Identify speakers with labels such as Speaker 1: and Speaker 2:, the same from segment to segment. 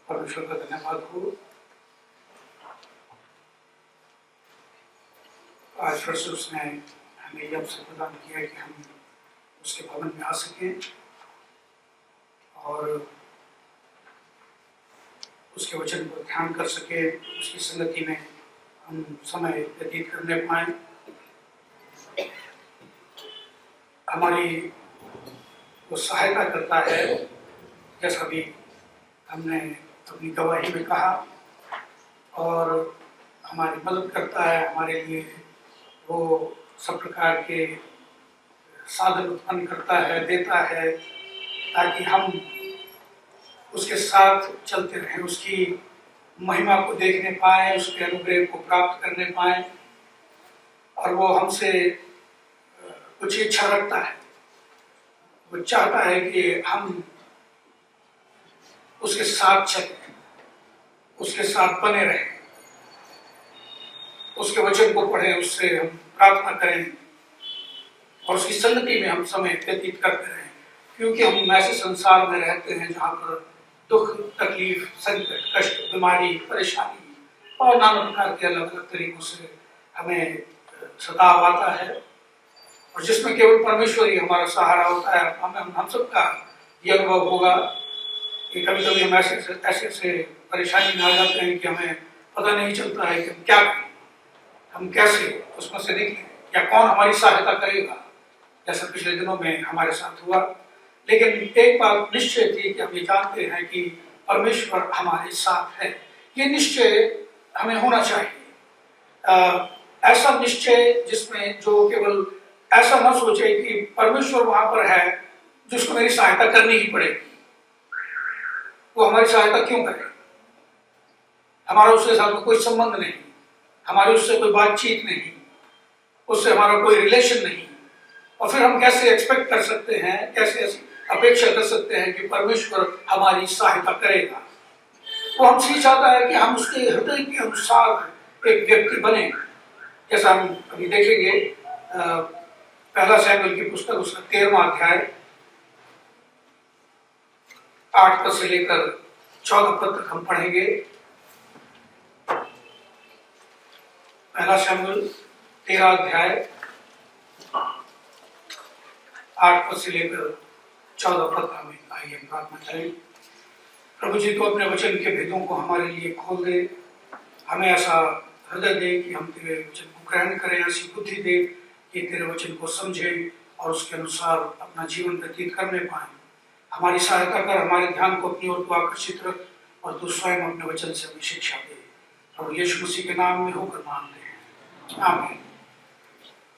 Speaker 1: परमेश्वर का धन्यवाद हो। आज फिर से उसने हमें ये अवसर प्रदान किया कि हम उसके भवन में आ सकें और उसके वचन पर ध्यान कर सके, उसकी संगति में हम समय व्यतीत करने पाएं। हमारी वो सहायता करता है, जैसा भी हमने अपनी गवाही में कहा, और हमारी मदद करता है। हमारे लिए वो सब प्रकार के साधन उत्पन्न करता है, देता है, ताकि हम उसके साथ चलते रहें, उसकी महिमा को देखने पाएं, उसके अनुग्रह को प्राप्त करने पाएं। और वो हमसे कुछ इच्छा रखता है, वो चाहता है कि हम उसके साथ चलें, उसके साथ बने रहें, उसके वचन को पढ़ें, उससे हम प्रार्थना करें और उसकी संगति में हम समय व्यतीत करते रहें। क्योंकि हम ऐसे संसार में रहते हैं जहाँ पर दुख, तकलीफ, संकट, कष्ट, बीमारी, परेशानी और नाना प्रकार के अलग अलग तरीकों से हमें सताव आता है, और जिसमें केवल परमेश्वर ही हमारा सहारा होता है। हम सबका ये अनुभव होगा कि कभी कभी हम ऐसे परेशानी में आ जाते हैं कि हमें पता नहीं चलता है कि हम क्या करें, हम कैसे उसमें से निकलें, या कौन हमारी सहायता करेगा, जैसा पिछले दिनों में हमारे साथ हुआ। लेकिन एक बात निश्चय थी कि हम ये जानते हैं कि परमेश्वर हमारे साथ है। ये निश्चय हमें होना चाहिए, ऐसा निश्चय जिसमें जो केवल ऐसा न सोचे कि परमेश्वर वहां पर है जिसको मेरी सहायता करनी ही पड़ेगी। वो हमारी सहायता क्यों करे? हमारा उसके साथ कोई संबंध नहीं, हमारी उससे कोई बातचीत नहीं, उससे हमारा कोई रिलेशन नहीं, और फिर हम कैसे एक्सपेक्ट कर सकते हैं, कैसे अपेक्षा कर सकते हैं कि परमेश्वर हमारी सहायता करेगा? वो हमसे चाहता है कि हम उसके हृदय के अनुसार एक व्यक्ति बने। जैसा हम अभी देखेंगे, पहला शमूएल की पुस्तक उसका 13वां अध्याय 8 पद से लेकर 14 पद तक हम पढ़ेंगे। पहला शमूएल 13 अध्याय 8 पद से लेकर 14 पद हमें आइए प्रार्थना करें। प्रभु जी तो अपने वचन के भेदों को हमारे लिए खोल दे, हमें ऐसा हृदय दे कि हम तेरे वचन को ग्रहण करें, ऐसी बुद्धि दे कि तेरे वचन को समझें और उसके अनुसार अपना जीवन व्यतीत करने पाएं। हमारी सहायता कर, हमारे ध्यान को अपनी ओर को आकर्षित रख, और तू स्वयं अपने वचन से हमें शिक्षा दे। प्रभु यीशु मसीह के नाम में होकर मांगते हैं, आमीन।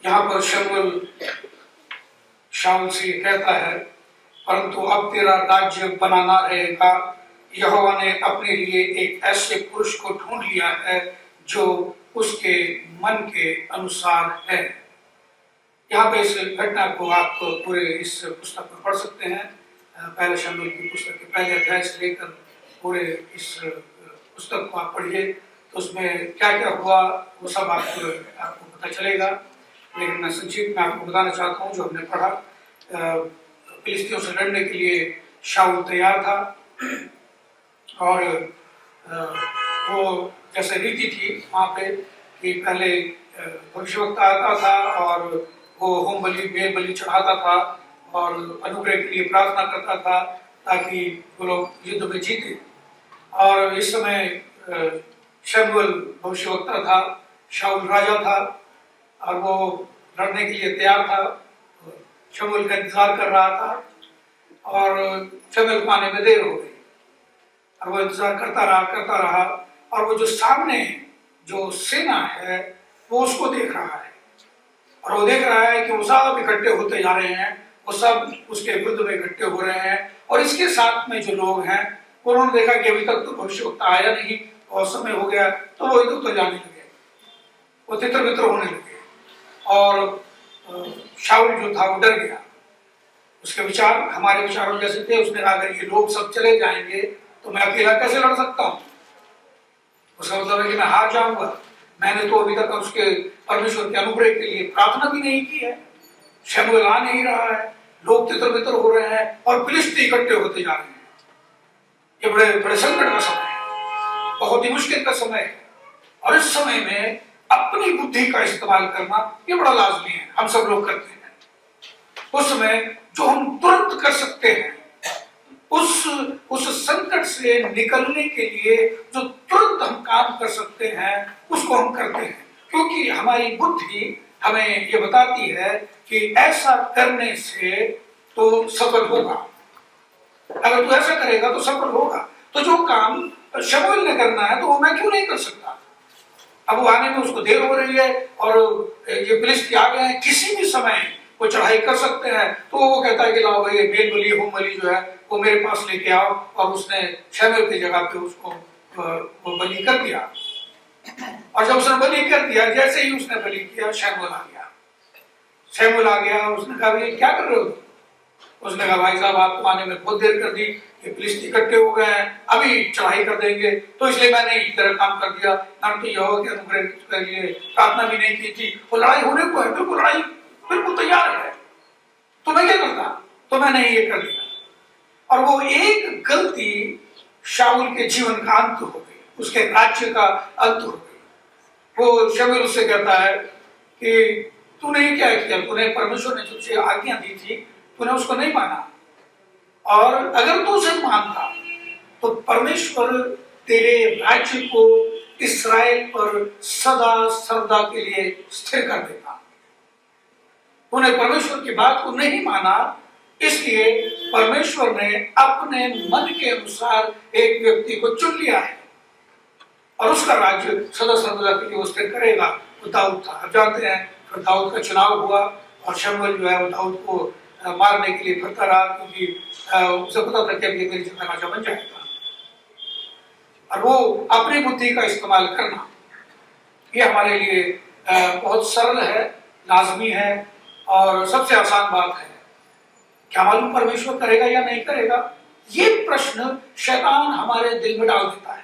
Speaker 1: यहाँ पर शमूएल शाऊल से कहता है, परंतु अब तेरा राज्य बनाना रहेगा। यहोवा ने अपने लिए एक ऐसे पुरुष को ढूंढ लिया है जो उसके मन के अनुसार है। यहाँ पे इस घटना को आप पूरे इस पुस्तक में पढ़ सकते हैं। पहले शमूएल की पुस्तक के पहले अध्याय से लेकर पूरे इस पुस्तक को आप पढ़िए, तो उसमें क्या क्या हुआ वो सब आपको पता चलेगा। लेकिन मैं संक्षिप्त में आपको बताना चाहता हूँ जो हमने पढ़ा। फिलिस्तियों से लड़ने के लिए शाऊल तैयार था, और वो जैसे रीति थी वहाँ पे कि पहले भविष्यवक्ता आता था और वो होम बलि, मेल बलि चढ़ाता था और अनुग्रह के लिए प्रार्थना करता था ताकि वो लोग युद्ध में जीते। और इस समय शमूएल भविष्यवक्ता था, शाऊल राजा था, और वो लड़ने के लिए तैयार था। शमूएल का इंतजार कर रहा था, और शमूएल को आने में देर हो गई, और वो इंतजार करता रहा, और वो जो सामने जो सेना है वो उसको देख रहा है, और वो देख रहा है कि वो सब इकट्ठे होते जा रहे हैं, वो सब उसके विरुद्ध में इकट्ठे हो रहे हैं। और इसके साथ में जो लोग हैं उन्होंने देखा कि अभी तक तो भविष्यवक्ता आया नहीं और समय हो गया, तो वो इधर उधर जाने लगे, वो तितर बितर होने लगे, और शाऊल जो था वो डर गया। उसके विचार हमारे विचारों जैसे थे। उसने कहा अगर ये लोग सब चले जाएंगे तो मैं अकेला कैसे लड़ सकता हूँ? उसका मतलब है कि मैं हार जाऊंगा। मैंने तो अभी तक उसके परमेश्वर के अनुग्रह के लिए प्रार्थना भी नहीं की है, शमूएल आ नहीं रहा है, लोग तितर बितर हो रहे हैं और फिलिस्ती इकट्ठे होते जा रहे हैं। ये बड़े बड़े संकट का समय है, बहुत ही मुश्किल का समय है। और इस समय में अपनी बुद्धि का इस्तेमाल करना ये बड़ा लाजमी है, हम सब लोग करते हैं। उस समय जो हम तुरंत कर सकते हैं, उस संकट से निकलने के लिए जो तुरंत हम काम कर सकते हैं उसको हम करते हैं, क्योंकि हमारी बुद्धि हमें ये बताती है कि ऐसा करने से तो सफल होगा, अगर तू ऐसा करेगा तो सफल होगा। तो जो काम शमूएल ने करना है तो वो मैं क्यों नहीं कर सकता। अब वो आने में उसको देर हो रही है और ये फिलिस्ती आ गए हैं, किसी भी समय वो चढ़ाई कर सकते हैं। तो वो कहता है कि लाओ भाई मेल बलि होम बलि जो है वो मेरे पास लेके आओ, और उसने शमूएल की जगह पे उसको वो बलि कर दिया। और जब उसने बलि कर दिया, जैसे ही उसने बलि किया शमूएल आ गया। शमूएल आ गया, उसने कहा भाई क्या कर रहे हो। उसने कहा भाई साहब आपको आने में बहुत देर कर दी, ये फिलिस्ती इकट्ठे हो गए हैं, अभी चढ़ाई कर देंगे, तो इसलिए मैंने इस तरह काम कर दिया। ना तो यहोवा के अनुग्रह के लिए प्रार्थना भी नहीं की थी। वो लड़ाई होने को है, बिल्कुल लड़ाई बिल्कुल तैयार है, तो मैं क्या करता, तो मैंने ये कर दिया। और वो एक गलती शाऊल के जीवन का अंत हो गई, उसके राज्य का अंत हो गई। वो शमूएल उससे कहता है कि तूने क्या किया, तूने परमेश्वर ने तुझे आज्ञा दी थी, तूने उसको नहीं माना, और अगर तू उसे मानता तो परमेश्वर तेरे राज्य को इस्राएल पर सदा सर्वदा के लिए स्थिर कर देता। तूने परमेश्वर की बात को नहीं माना, इसलिए परमेश्वर ने अपने मन के अनुसार एक व्यक्ति को चुन लिया है और उसका राज्य सदा सर्वदा के लिए स्थिर करेगा। वो दाऊद था। अब जानते हैं फिर दाऊद का चुनाव हुआ और शमूएल जो है वो दाऊद को मारने के लिए फिरता रहा, क्योंकि उसे पता था कि अब ये मेरी जगह राजा बन जाएगा। और वो अपनी बुद्धि का इस्तेमाल करना ये हमारे लिए बहुत सरल है, लाजमी है और सबसे आसान बात है। क्या मालूम परमेश्वर करेगा या नहीं करेगा, ये प्रश्न शैतान हमारे दिल में डाल देता है।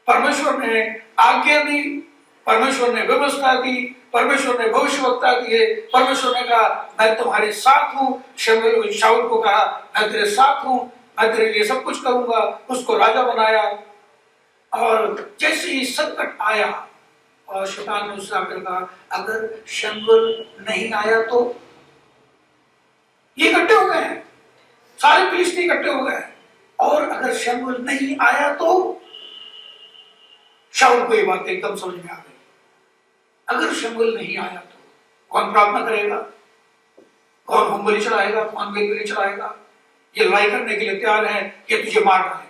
Speaker 1: परमेश्वर ने आज्ञा दी, परमेश्वर ने व्यवस्था दी, परमेश्वर ने भविष्यवक्ता दिए, परमेश्वर ने कहा मैं तुम्हारे साथ हूं। शमूएल शाऊल को कहा मैं तेरे साथ हूं, मैं तेरे लिए सब कुछ करूंगा, उसको राजा बनाया। और जैसे ही संकट आया और शैतान ने उससे आकर कहा अगर शमूएल नहीं आया तो, ये इकट्ठे हो गए हैं, सारे फिलिस्ती इकट्ठे हो गए, और अगर शमूएल नहीं आया तो। शाऊल को ये बात एकदम समझ में आ गई, अगर शमूएल नहीं आया तो कौन प्रार्थना करेगा, कौन होम बलि चढ़ाएगा, कौन मेल बलि चढ़ाएगा। ये लड़ाई करने के लिए तैयार है, ये तुझे मार डालेंगे।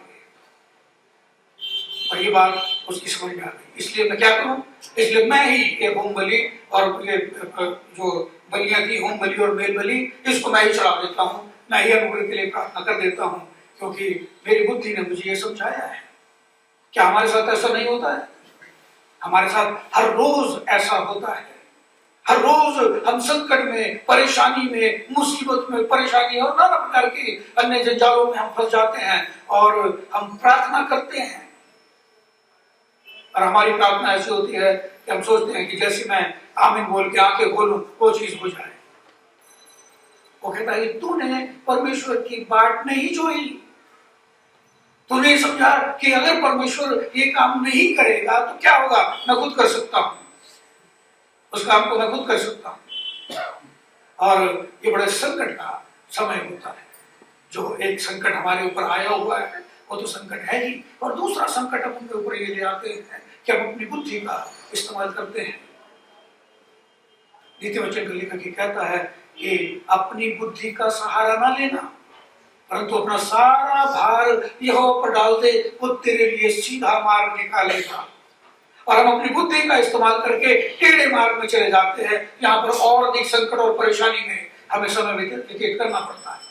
Speaker 1: और ये बात उसकी समझ में आ गई, इसलिए मैं क्या करूं, इसलिए मैं ही ये होम बलि और ये जो बलियां थी होम बलि और मेल बलि, इसको मैं ही चढ़ा देता हूं, मैं ही अनुग्रह के लिए प्रार्थना कर देता हूं, क्योंकि मेरी बुद्धि ने मुझे ये समझाया है। क्या हमारे साथ ऐसा नहीं होता है? हमारे साथ हर रोज ऐसा होता है। हर रोज हम संकट में, परेशानी में, मुसीबत में, परेशानी और नाना प्रकार के अन्य जंजालों में हम फंस जाते हैं और हम प्रार्थना करते हैं। और हमारी प्रार्थना ऐसी होती है कि हम सोचते हैं कि जैसे मैं आमीन बोल के आंखें खोलूं वो चीज हो जाए। वो कहता है तूने परमेश्वर की बात नहीं जोई, तूने समझा कि अगर परमेश्वर ये काम नहीं करेगा तो क्या होगा, मैं खुद कर सकता हूं, उस काम को मैं खुद कर सकता हूं। और ये बड़े संकट का समय होता है। जो एक संकट हमारे ऊपर आया हुआ है वो तो संकट है ही, और दूसरा संकट हम उनके ऊपर ये ले आते हैं कि हम अपनी बुद्धि का इस्तेमाल करते हैं। नीति वचन का लेखक ये कहता है कि अपनी बुद्धि का सहारा ना लेना, परंतु अपना सारा भार यहोवा पर डाल दे, वो तेरे लिए सीधा मार्ग निकालेगा। और हम अपनी बुद्धि का इस्तेमाल करके टेढ़े मार्ग में चले जाते हैं, यहाँ पर और अधिक संकट और परेशानी में हमें समय व्यतीत करना पड़ता है।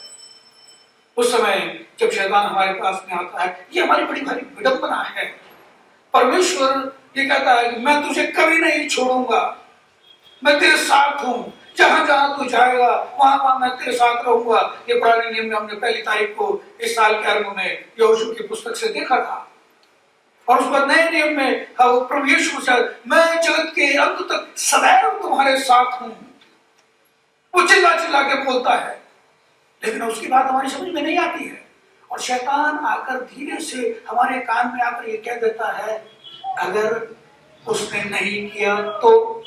Speaker 1: उस समय जब शैतान हमारे पास में आता है, ये हमारी बड़ी भारी विडंबना है। परमेश्वर ये कहता है कि मैं तुझे कभी नहीं छोड़ूंगा, मैं तेरे साथ हूं, जहां जहां तू जाएगा वहां वहां मैं तेरे साथ रहूंगा। ये पुराने नियम में हमने पहली तारीख को इस साल के आरंभ में यहोशू की पुस्तक से देखा था। और उस पर नए नियम में प्रभु यीशु से मैं जगत के अंत तक सदैव तुम्हारे साथ हूं, वो चिल्ला चिल्ला के बोलता है। लेकिन उसकी बात हमारी समझ में नहीं आती है। और शैतान आकर धीरे से हमारे कान में आकर ये कह देता है, अगर उसने नहीं किया तो,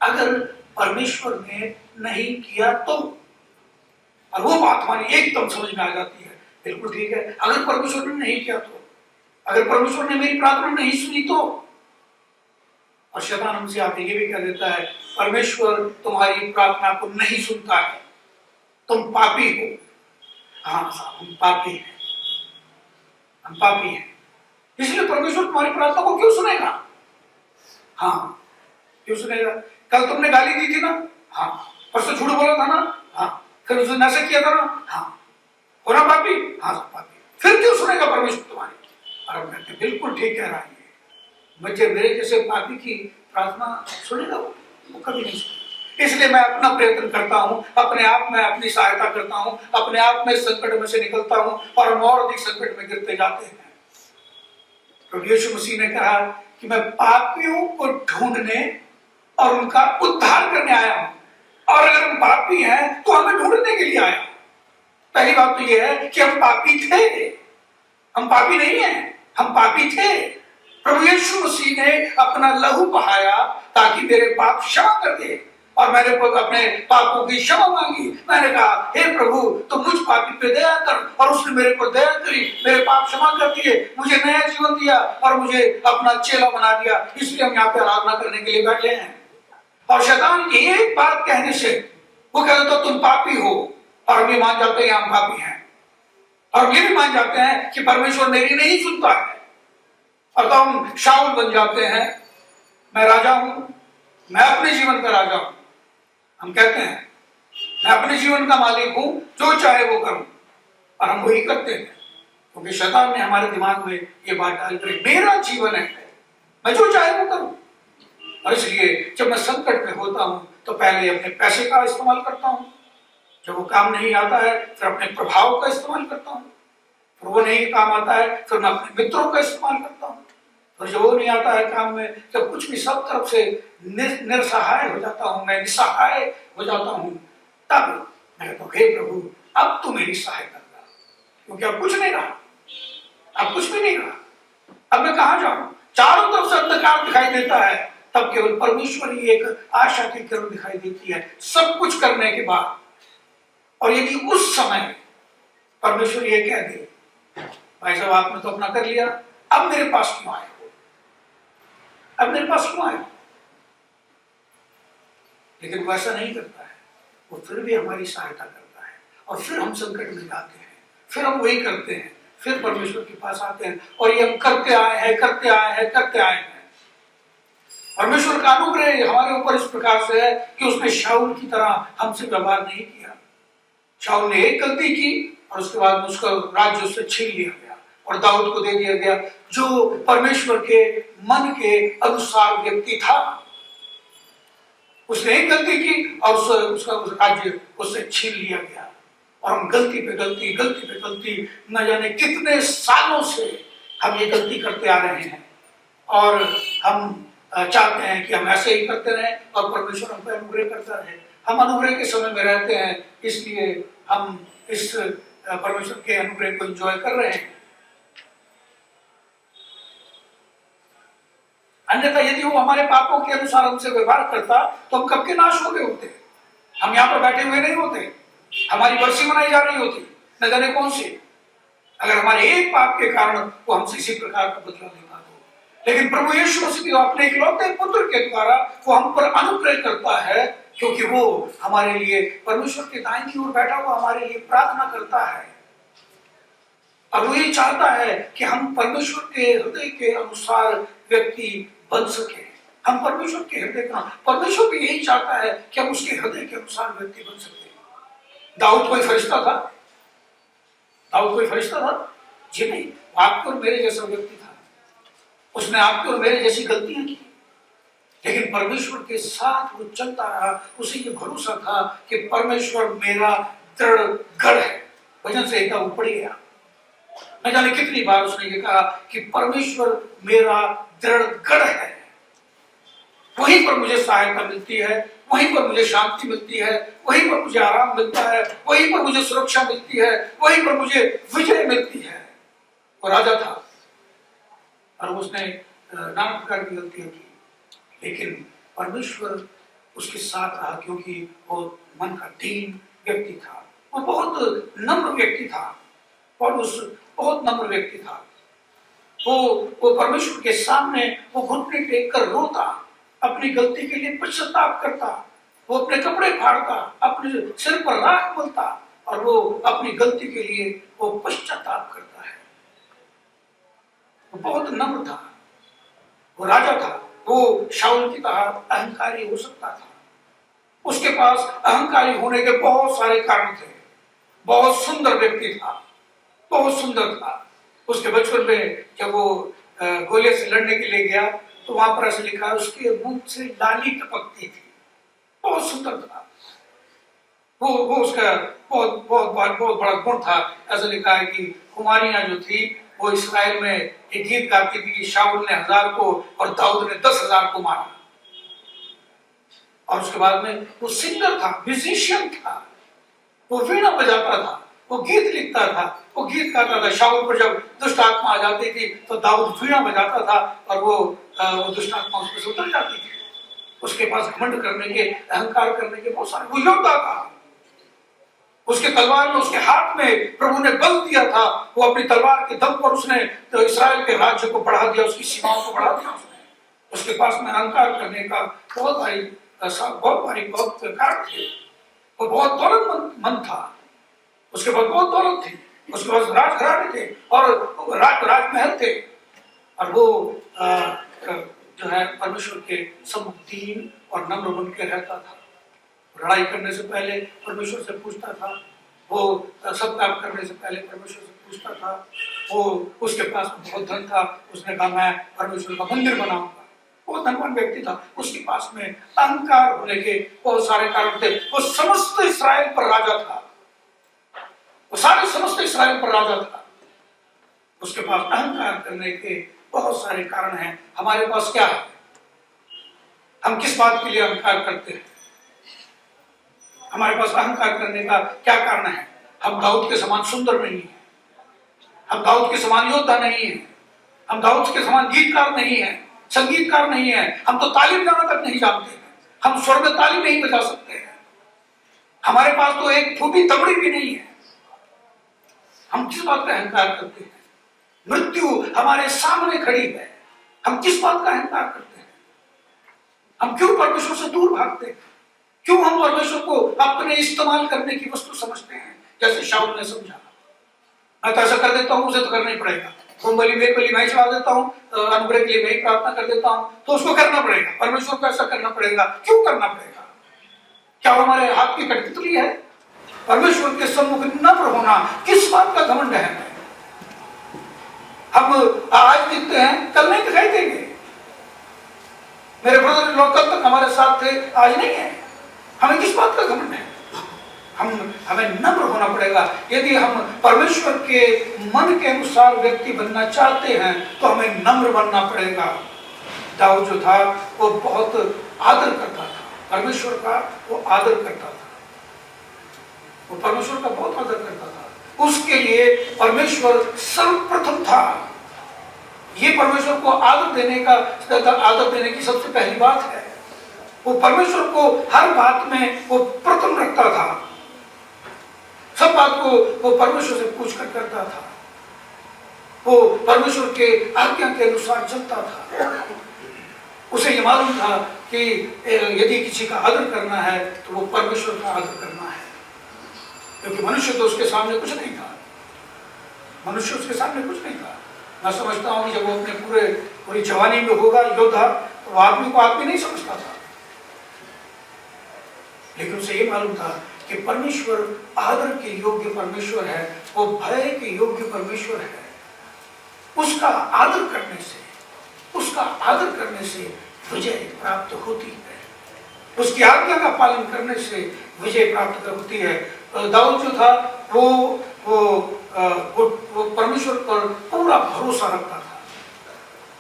Speaker 1: अगर परमेश्वर ने नहीं किया तो। और वो बात हमारी एकदम समझ में आ जाती है, बिल्कुल ठीक है, अगर परमेश्वर ने नहीं किया तो, अगर परमेश्वर ने मेरी प्रार्थना नहीं सुनी तो। और शैतान हमसे आके ये भी कह देता है, परमेश्वर तुम्हारी प्रार्थना को नहीं सुनता है, तुम पापी हो। हाँ, हम पापी हैं, हम पापी हैं, इसलिए परमेश्वर तुम्हारी प्रार्थना को क्यों सुनेगा? हाँ, क्यों सुनेगा? कल तुमने गाली दी थी ना? हाँ। परसों झूठ बोला था ना? हाँ। फिर उसने नशा किया था ना? हाँ। हो ना पापी? हाँ पापी। फिर क्यों सुनेगा परमेश्वर तुम्हारी? और हम कहते हैं बिल्कुल ठीक कह रहा है, बच्चे मेरे जैसे पापी की प्रार्थना सुनेगा? वो कभी नहीं सुनेगा। इसलिए मैं अपना प्रयत्न करता हूँ, अपने आप में अपनी सहायता करता हूँ, अपने आप में संकट में से निकलता हूँ, और हम और अधिक संकट में गिरते जाते हैं। तो यीशु मसीह ने कहा कि मैं पापियों को ढूंढने और उनका उद्धार करने आया हूं, और अगर हम पापी हैं तो हमें ढूंढने के लिए आया। पहली बात तो यह है कि हम पापी थे, हम पापी नहीं हैं, हम पापी थे। प्रभु यीशु मसीह ने अपना लहू बहाया ताकि मेरे पाप क्षमा कर दे, और मैंने अपने पापों की क्षमा मांगी। मैंने कहा, हे प्रभु तुम मुझ पापी पे दया कर, और उसने मेरे पर दया करी, मेरे पाप क्षमा कर दिए, मुझे नया जीवन दिया और मुझे अपना चेला बना दिया। इसलिए हम यहाँ पे आराधना करने के लिए बैठे हैं। और शैतान की एक बात कहने से वो कहते तो तुम पापी हो, और हम ये मान जाते हैं हम पापी हैं, और हम ये भी मान जाते हैं कि परमेश्वर मेरी नहीं सुनता है, और तो हम शाऊल बन जाते हैं। मैं राजा हूं, मैं अपने जीवन का राजा हूं। हम कहते हैं मैं अपने जीवन का मालिक हूं, जो चाहे वो करूं, और हम वही करते हैं, क्योंकि शैतान ने हमारे दिमाग में ये बात डाल कर मेरा जीवन है, मैं जो चाहे वो करूं। और इसलिए जब मैं संकट में होता हूं तो पहले अपने पैसे का इस्तेमाल करता हूं, जब वो काम नहीं आता है फिर अपने प्रभाव का इस्तेमाल करता हूं, फिर वो नहीं काम आता है फिर मैं अपने मित्रों का इस्तेमाल करता हूं, और जब वो नहीं आता है काम में, जब कुछ भी सब तरफ से निसहाय हो जाता हूं, मैं निसहाय हो जाता हूं, तब मैं कहता हूं, हे प्रभु अब तू मेरी सहायता कर, क्योंकि अब कुछ नहीं रहा, अब कुछ भी नहीं रहा, अब मैं कहां जाऊं? चारों तरफ से अंधकार दिखाई देता है, तब केवल परमेश्वर ही एक आशा की किरण दिखाई देती है सब कुछ करने के बाद। और यदि उस समय परमेश्वर ये कह दे, भाई साहब आपने तो अपना कर लिया, अब मेरे पास क्यों आए हो, अब मेरे पास क्यों आए हो? लेकिन वो ऐसा नहीं करता है, वो फिर भी हमारी सहायता करता है, और फिर हम संकट में जाते हैं, फिर हम वही करते हैं, फिर परमेश्वर के पास आते हैं, और ये हम करते आए हैं, करते आए हैं, करते आए हैं। परमेश्वर का अनुग्रह हमारे ऊपर इस प्रकार से है कि उसने शाऊल की तरह हमसे व्यवहार नहीं किया। शाऊल ने एक गलती की और उसके बाद उसका राज्य उससे छीन लिया गया और दाऊद को दे दिया गया, जो परमेश्वर के मन के अनुसार व्यक्ति था। उसने एक गलती की और उसका राज्य उससे छीन लिया गया। और हम गलती पे गलती, गलती पे गलती, न जाने कितने सालों से हम ये गलती करते आ रहे हैं, और हम चाहते हैं कि हम ऐसे ही करते रहें और परमेश्वर हम पर अनुग्रह करता रहे। हम अनुग्रह के समय में रहते हैं, इसलिए हम इस परमेश्वर के अनुग्रह को एंजॉय कर रहे हैं। अन्यथा यदि वो हमारे पापों के अनुसार हमसे व्यवहार करता तो हम कब के नाश हो गए होते, हम यहाँ पर बैठे हुए नहीं होते, हमारी बरसी मनाई जा रही होती न जाने कौन सी, अगर हमारे एक पाप के कारण वो हमसे इसी प्रकार का बदला लेता हो। लेकिन प्रभु यीशु मसीह अपने इकलौते पुत्र के द्वारा वो हम पर अनुग्रह करता है, क्योंकि वो हमारे लिए परमेश्वर के दाहिनी ओर बैठा हुआ हमारे लिए प्रार्थना करता है। और वो ये चाहता है कि हम परमेश्वर के हृदय के अनुसार व्यक्ति बन सके। हम परमेश्वर के हृदय का, परमेश्वर भी यही चाहता है कि हम उसके हृदय के अनुसार व्यक्ति बन सके। दाऊद कोई फरिश्ता था? दाऊद कोई फरिश्ता था? जी नहीं, आपके और मेरे जैसा व्यक्ति था। उसने आपके और मेरे जैसी गलतियां की, लेकिन परमेश्वर के साथ वो चलता रहा। उसे ये भरोसा था कि परमेश्वर मेरा दृढ़ गढ़ है। वजन से एक ऊपर गया, न जाने कितनी बार उसने ये कहा कि परमेश्वर मेरा दृढ़ गढ़ है। वहीं पर मुझे सहायता मिलती है, वहीं पर मुझे शांति मिलती है, वहीं पर मुझे आराम मिलता है, वहीं पर मुझे सुरक्षा मिलती है, वहीं पर मुझे विजय मिलती है। वो राजा था और उसने नाना प्रकार की गलतियां की, लेकिन परमेश्वर उसके साथ रहा, क्योंकि वो मन का दीन व्यक्ति था, वो बहुत नम्र व्यक्ति था, पौलुस बहुत नम्र व्यक्ति था। वो परमेश्वर के सामने वो घुटने टेक कर रोता, अपनी गलती के लिए पश्चाताप करता, वो अपने कपड़े फाड़ता, अपने सिर पर राख मलता और वो अपनी गलती के लिए वो पश्चाताप करता है। वो बहुत नम्र था, वो राजा था, वो शाऊल की तरह अहंकारी हो सकता था। उसके पास अहंकारी होने के बहुत सारे कारण थे। बहुत सुंदर व्यक्ति था, बहुत सुंदर था। उसके बचपन में जब वो गोलियत से लड़ने के लिए गया तो वहां पर ऐसे लिखा, उसके मुंह से लाली टपकती थी, बहुत सुंदर था। वो उसका बहुत बहुत बहुत बड़ा गुण था। ऐसा लिखा है कि कुमारियां जो थी वो इस्राएल में एक गीत गाती थी कि शाऊल ने 1000 को और दाऊद ने 10,000 को मारा। और उसके बाद में वो सिंगर था, म्यूजिशियन था, वो वीणा बजाता था, वो गीत लिखता था, वो गीत गाता था। शाऊल पर जब दुष्ट आत्मा आ जाती थी तो दाऊद वीणा बजाता था और वो दुष्ट आत्मा उस पर उतर जाती थी। उसके पास घमंड करने के, अहंकार करने के बहुत सारे, वो योद्धा था। उसके तलवार में, उसके हाथ में प्रभु ने बल दिया था। वो अपनी तलवार के दम पर उसने तो इस्राएल के राज्य को बढ़ा दिया, उसकी सीमाओं को बढ़ा दिया उसने। उसके पास में अहंकार करने का बहुत कारण थे। वो बहुत दौलतमंद मन था, उसके पास बहुत दौलत थी, उसके पास राजघराने थे और राजमहल थे। और वो जो है परमेश्वर के सम्मुख दीन और नम्र बन के रहता था। लड़ाई करने से पहले परमेश्वर से पूछता था, वो सब काम करने से पहले परमेश्वर से पूछता था। वो उसके पास बहुत धन था, उसने कहा मैं परमेश्वर का मंदिर बनाऊंगा। वो धनवान व्यक्ति था, उसके पास में अहंकार होने के बहुत सारे कारण थे। वो समस्त इस्राएल पर राजा था, वो सारे समस्त इस्राएल पर राजा था। उसके पास अहंकार करने के बहुत सारे कारण हैं। हमारे पास क्या है? हम किस बात के लिए अहंकार करते हैं? हमारे पास अहंकार करने का क्या कारण है? हम दाऊद के समान सुंदर नहीं है, हम दाऊद के समान योद्धा नहीं है, हम दाऊद के समान गीतकार नहीं है, संगीतकार नहीं है, हम तो ताली बजाना तक नहीं जानते हैं, हम स्वर में ताली नहीं बजा सकते हैं, हमारे पास तो एक फूटी तबड़ी भी नहीं है। हम किस बात का अहंकार करते हैं? मृत्यु हमारे सामने खड़ी है, हम किस बात का अहंकार करते हैं? हम क्यों परमेश्वर से दूर भागते हैं? क्यों हम परमेश्वर को अपने इस्तेमाल करने की वस्तु समझते हैं? जैसे शाऊल ने समझा, मैं तो ऐसा कर देता हूं, उसे तो करना ही पड़ेगा। होम बलि मैं चला देता हूं, अनुग्रह के लिए मैं ही प्रार्थना कर देता हूं, तो उसको करना पड़ेगा। परमेश्वर को ऐसा करना पड़ेगा, क्यों करना पड़ेगा? क्या हमारे हाथ की कठपुतली है? परमेश्वर के सम्मुख नम्र होना किस बात का घमंड है? हम आज दिखते हैं, कल नहीं दिखाई देंगे। मेरे ब्रदर लोग कल तक हमारे साथ थे, आज नहीं है। हमें किस बात का घमंड है? हमें नम्र होना पड़ेगा। यदि हम परमेश्वर के मन के अनुसार व्यक्ति बनना चाहते हैं तो हमें नम्र बनना पड़ेगा। दाऊद जो था वो बहुत आदर करता था परमेश्वर का, वो आदर करता था, वो परमेश्वर का बहुत आदर करता था। उसके लिए परमेश्वर सर्वप्रथम था। ये परमेश्वर को आदर देने की सबसे पहली बात है। वो परमेश्वर को हर बात में वो प्रथम रखता था, सब बात को वो परमेश्वर से पूछ कर करता था, वो परमेश्वर के आज्ञा के अनुसार चलता था। उसे ये मालूम था कि यदि किसी का आदर करना है तो वो परमेश्वर का आदर करना है, क्योंकि मनुष्य तो उसके सामने कुछ नहीं था। मनुष्य उसके सामने कुछ नहीं था। मैं समझता हूँ कि जब वो अपने पूरी जवानी में होगा योद्धा, तो वो आदमी को आदमी नहीं समझता था, लेकिन उसे ये मालूम था कि परमेश्वर आदर के योग्य परमेश्वर है, वो भय के योग्य परमेश्वर है। उसका आदर करने से विजय प्राप्त होती है, उसकी आज्ञा का पालन करने से विजय प्राप्त होती है। दाऊद जो था वो परमेश्वर पर पूरा भरोसा रखता था,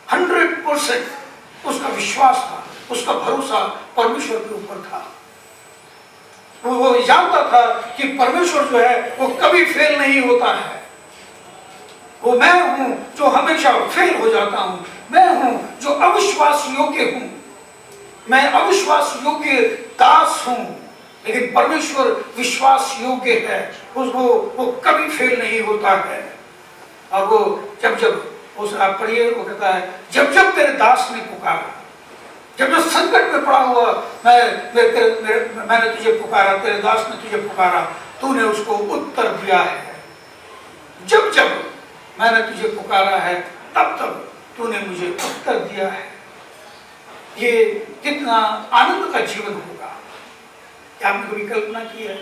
Speaker 1: 100% उसका विश्वास था उसका भरोसा परमेश्वर के ऊपर था। वो जानता था कि परमेश्वर जो है वो कभी फेल नहीं होता है। वो मैं हूं जो हमेशा फेल हो जाता हूं, मैं हूं जो अविश्वास योग्य हूं, मैं अविश्वास योग्य दास हूं, लेकिन परमेश्वर विश्वास योग्य है, उसको वो कभी फेल नहीं होता है। और वो जब जब उस आप पढ़िए, वो कहता है जब जब तेरे दास ने पुकारा, जब जब संकट में पड़ा हुआ मैंने तुझे पुकारा, तेरे दास ने तुझे पुकारा, तूने उसको उत्तर दिया है। जब जब मैंने तुझे पुकारा है तब तब तूने मुझे उत्तर दिया है। ये कितना आनंद का जीवन होगा, क्या आपने कभी कल्पना की है?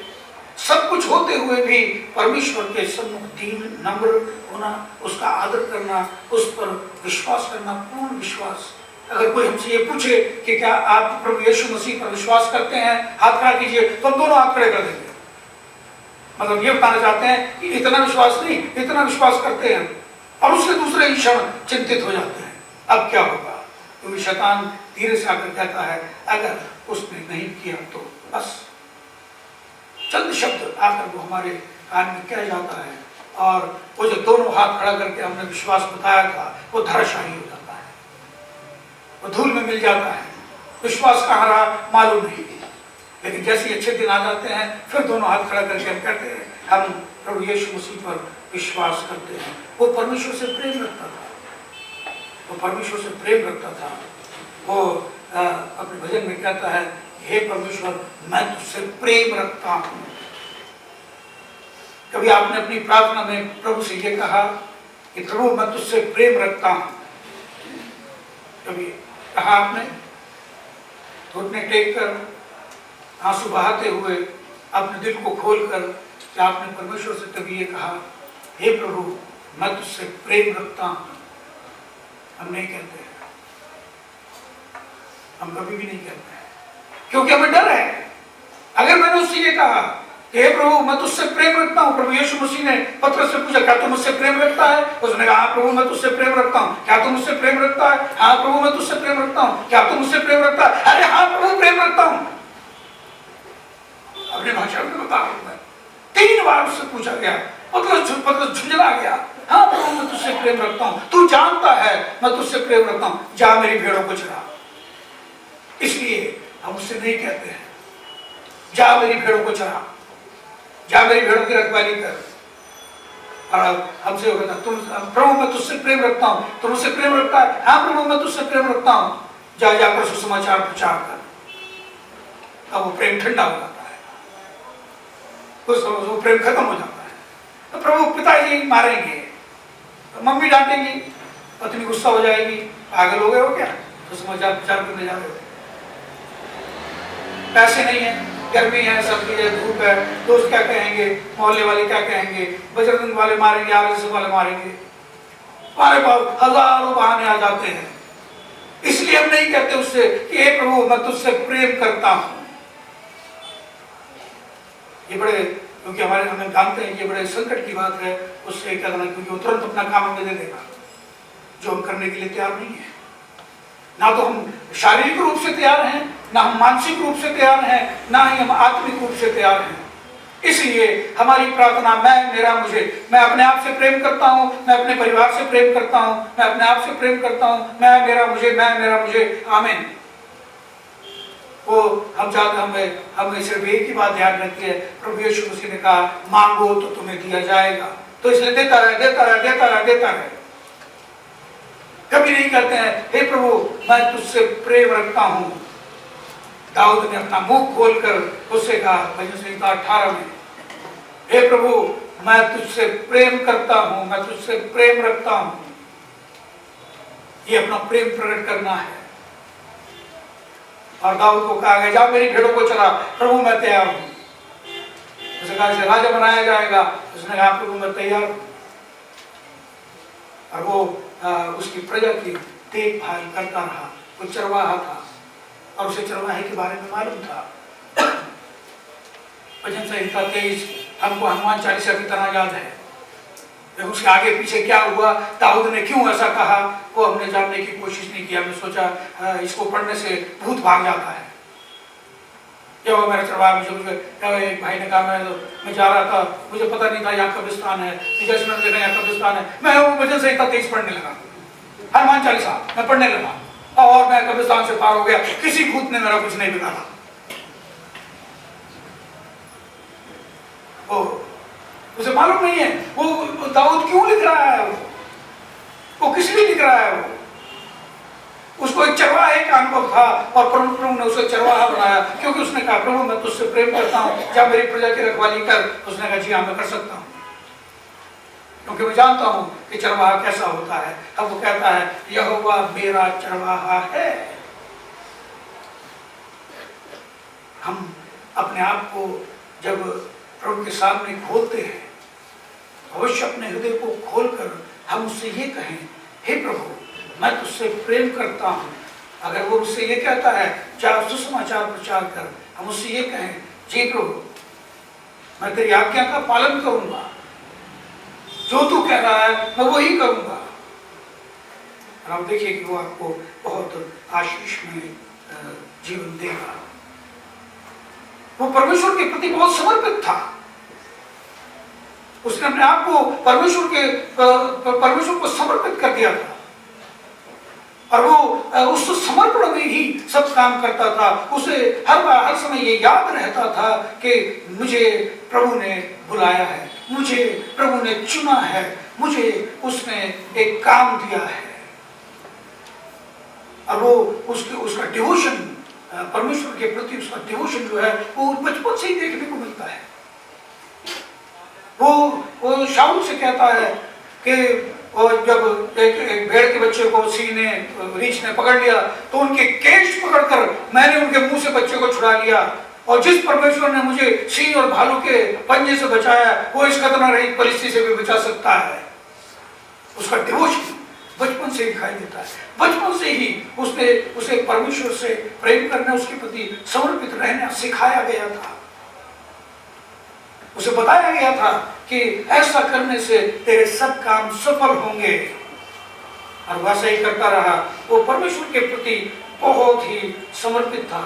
Speaker 1: सब कुछ होते हुए भी परमेश्वर के सम्मुख दीन नम्र होना, उसका आदर करना, उस पर विश्वास करना, पूर्ण विश्वास। अगर कोई हमसे ये पूछे कि क्या आप प्रभु यीशु मसीह पर विश्वास करते हैं, हाथ खड़ा कीजिए, तो हम दोनों हाथ खड़े कर देंगे। मतलब ये बताना चाहते हैं कि इतना विश्वास नहीं, इतना विश्वास करते हैं, और उसके दूसरे ही क्षण चिंतित हो जाते हैं, अब क्या होगा? क्योंकि शैतान धीरे से आकर कहता है अगर उसने नहीं किया तो बस। चंद शब्द आकर वो हमारे कान में कह जाता है, और वो जो दोनों हाथ खड़ा करके हमने विश्वास बताया था वो धराशायी हो जाता है, वो धूल में मिल जाता है। विश्वास कहाँ रहा मालूम नहीं, लेकिन जैसे अच्छे दिन आ जाते हैं फिर दोनों हाथ खड़ा करके हम कहते हैं हम प्रभु यीशु मसीह पर विश्वास करते हैं। वो परमेश्वर से प्रेम रखता था, वो परमेश्वर से प्रेम रखता था। वो अपने भजन में कहता है हे परमेश्वर मैं तुझसे प्रेम रखता हूं। कभी आपने अपनी प्रार्थना में प्रभु से ये कहा कि प्रभु मैं तुझसे प्रेम रखता हूं? कभी कहा आपने? घुटने टेक कर, आंसू बहाते हुए, अपने दिल को खोलकर, क्या आपने परमेश्वर से कभी ये कहा हे प्रभु मैं तुझसे प्रेम रखता हूं? हम नहीं कहते हैं, हम कभी भी नहीं कहते हैं, क्योंकि हमें डर है। अगर मैंने उससे ये कहा कि हे प्रभु मैं तुझसे प्रेम रखता हूं, प्रभु यीशु मसीह ने पतरस से पूछा क्या तू मुझसे प्रेम रखता है? उसने कहा हाँ प्रभु मैं तुझसे प्रेम रखता हूं। क्या तू मुझसे प्रेम रखता है? हाँ प्रभु मैं तुझसे प्रेम रखता हूं। क्या तू मुझसे प्रेम रखता है? अरे हाँ प्रभु प्रेम रखता हूं। अपनी भाषा में बता रहा हूं, 3 बार उससे पूछा गया, पतरस झुंझला गया। हाँ प्रभु मैं तुझसे प्रेम रखता हूं, तू जानता है मैं तुझसे प्रेम रखता हूं, जा मेरी भेड़ों को चरा। इसलिए हम उससे नहीं कहते हैं जा मेरी भेड़ों को चरा, जा मेरी भेड़ों की रखवाली कर। और हमसे होगा तुम प्रभु मैं तुझसे प्रेम रखता हूं, तुम मुझसे प्रेम रखता है? हाँ प्रभु मैं तुझसे प्रेम रखता हूं, जा जाकर सुसमाचार प्रचार कर। अब वो प्रेम ठंडा हो जाता है, वो प्रेम खत्म हो जाता है। तो प्रभु पिताजी मारेंगे, मम्मी डांटेंगी, पत्नी गुस्सा हो जाएगी, पागल हो गए हो क्या, सुसमाचार प्रचार करने जा रहे हो? पैसे नहीं है, गर्मी है, सर्दी है, धूप है, दोस्त क्या कहेंगे, मोहल्ले वाले क्या कहेंगे, बजरंग वाले मारेंगे, आरएसएस वाले मारेंगे, हमारे पास हजारों बहाने आ जाते हैं। इसलिए हम नहीं कहते उससे कि हे प्रभु मैं तुझसे प्रेम करता हूं। ये बड़े, क्योंकि हमें जानते हैं ये बड़े संकट की बात है उससे क्या करना, क्योंकि वो तुरंत अपना काम हमें दे देगा जो हम करने के लिए तैयार नहीं है। ना तो हम शारीरिक रूप से तैयार हैं, ना हम मानसिक रूप से तैयार हैं, ना ही हम आत्मिक रूप से तैयार हैं। इसलिए हमारी प्रार्थना मैं मेरा मुझे, मैं अपने आप से प्रेम करता हूं, मैं अपने परिवार से प्रेम करता हूं, मैं अपने आप से प्रेम करता हूं, मैं मेरा मुझे, मैं मेरा मुझे, आमीन। वो हम चाहते हमें सिर्फ एक ही बात ध्यान रखती है, प्रभु यीशु मसीह ने कहा मांगो तो तुम्हें दिया जाएगा, तो इसलिए देता रहे देता रहे देता रहे देता रहे। कभी नहीं कहते हैं हे प्रभु मैं तुझसे प्रेम रखता हूं। दाऊद ने अपना मुंह खोलकर उससे कहा भजन संहिता 18 में, हे प्रभु मैं तुझसे प्रेम करता हूं, मैं तुझसे प्रेम रखता हूं। ये अपना प्रेम प्रकट करना है। और दाऊद को कहा गया जा मेरी भेड़ों को चरा, प्रभु मैं तैयार हूं। उसने कहा इसे राजा बनाया जाएगा, उसने कहा प्रभु मैं तैयार हूं। और वो उसकी प्रजा की देखभाल करता रहा, वो चरवाहा था और उसे चरवाहे के बारे में मालूम था। भजन संहिता 23 हमको हनुमान चालीसा की तरह याद है। उसके आगे पीछे क्या हुआ, दाऊद ने क्यों ऐसा कहा, वो हमने जानने की कोशिश नहीं की। हमने सोचा इसको पढ़ने से भूत भाग जाता है। जब मेरे चरवाहा मुझे एक भाई ने कहा, मैं जा रहा था, मुझे पता नहीं था यहाँ कब्रिस्तान है, जैसे मैंने देखा यहाँ कब्रिस्तान है, मैं वो वजह से इतना तेज पढ़ने लगा, हनुमान चालीसा मैं पढ़ने लगा और मैं कब्रिस्तान से पार हो गया। किसी भूत ने मेरा कुछ नहीं बिगाड़ा। उसे मालूम नहीं है वो दाऊद क्यों लिख रहा है, वो किस लिए लिख रहा है। वो उसको एक चरवाहे का अनुभव था और प्रभु ने उसे चरवाहा बनाया, क्योंकि उसने कहा प्रभु मैं तुझसे प्रेम करता हूँ, क्या मेरी प्रजा की रखवाली कर। उसने कहा जी हाँ मैं कर सकता हूँ, क्योंकि मैं जानता हूँ कि चरवाहा कैसा होता है। अब वो कहता है यहोवा मेरा चरवाहा है। हम अपने आप को जब प्रभु के सामने खोलते हैं, अवश्य अपने हृदय को खोलकर हम उससे ये कहें, हे प्रभु मैं तुझसे प्रेम करता हूँ। अगर वो उससे ये कहता है चाहे सुसमाचार प्रचार कर, हम उससे ये कहें जी प्रभु मैं तेरी आज्ञा का पालन करूंगा, जो तू कह रहा है मैं वही करूंगा। और आप देखिए कि वो आपको बहुत आशीष में जीवन देगा। वो परमेश्वर के प्रति बहुत समर्पित था। उसने अपने आप को परमेश्वर को समर्पित कर दिया था और वो उस समर्पण में ही सब काम करता था। उसे हर समय ये याद रहता था कि मुझे प्रभु ने बुलाया है, मुझे प्रभु ने चुना है, मुझे उसने एक काम दिया है। और वो उसका डिवोशन, परमेश्वर के प्रति उसका डिवोशन जो है वो बचपन से ही देखने को मिलता है। वो शाऊल से कहता है कि जब एक भेड़ के बच्चे को रीछ ने पकड़ लिया तो उनके केश पकड़कर मैंने उनके मुंह से बच्चे को छुड़ा लिया, और जिस परमेश्वर ने मुझे सिंह और भालू के पंजे से बचाया वो इस खतरनाक रहित परिस्थिति से भी बचा सकता है। उसका डिवोशन बचपन से दिखाई देता है। बचपन से ही उसे परमेश्वर से प्रेम करना, उसके प्रति समर्पित रहना सिखाया गया था। उसे बताया गया था कि ऐसा करने से तेरे सब काम सफल होंगे, और वैसा ही करता रहा। वो परमेश्वर के प्रति बहुत ही समर्पित था।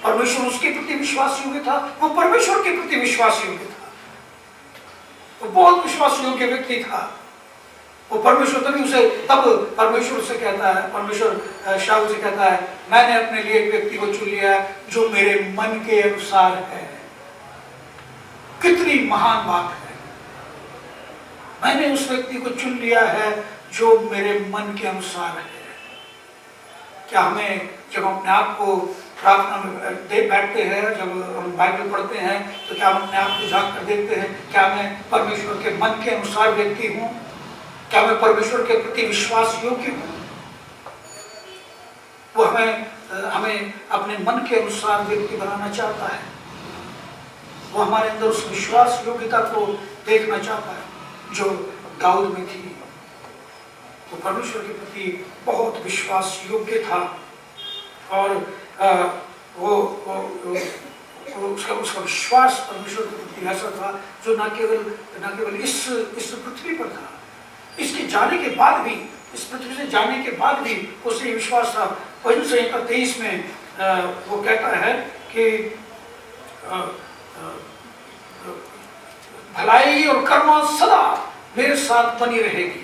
Speaker 1: परमेश्वर उसके प्रति विश्वास योग्य था, वो परमेश्वर के प्रति विश्वास योग्य था। वो बहुत विश्वास योग्य व्यक्ति था। वो परमेश्वर तब परमेश्वर से कहता है, परमेश्वर शाऊल से कहता है मैंने अपने लिए एक व्यक्ति को चुन लिया जो मेरे मन के अनुसार है। कितनी महान बात है, मैंने उस व्यक्ति को चुन लिया है जो मेरे मन के अनुसार है। क्या हमें जब अपने आप को प्रार्थना में बैठते हैं, जब हम बाइबल पढ़ते हैं, तो क्या हम अपने आप को झांक कर देखते हैं क्या मैं परमेश्वर के मन के अनुसार व्यक्ति हूँ? क्या मैं परमेश्वर के प्रति विश्वास योग्य हूँ? वो हमें अपने मन के अनुसार व्यक्ति बनाना चाहता है। वो हमारे अंदर उस विश्वास योग्यता को देखना चाहता है जो दाऊद में थी। वो परमेश्वर के प्रति बहुत विश्वास योग्य था, और उसका विश्वास परमेश्वर के प्रति ऐसा था जो न केवल इस पृथ्वी पर था, इसके जाने के बाद भी, इस पृथ्वी से जाने के बाद भी उसे विश्वास था। भजन संहिता 23 में वो कहता है कि भलाई और करुणा सदा मेरे साथ बनी रहेगी,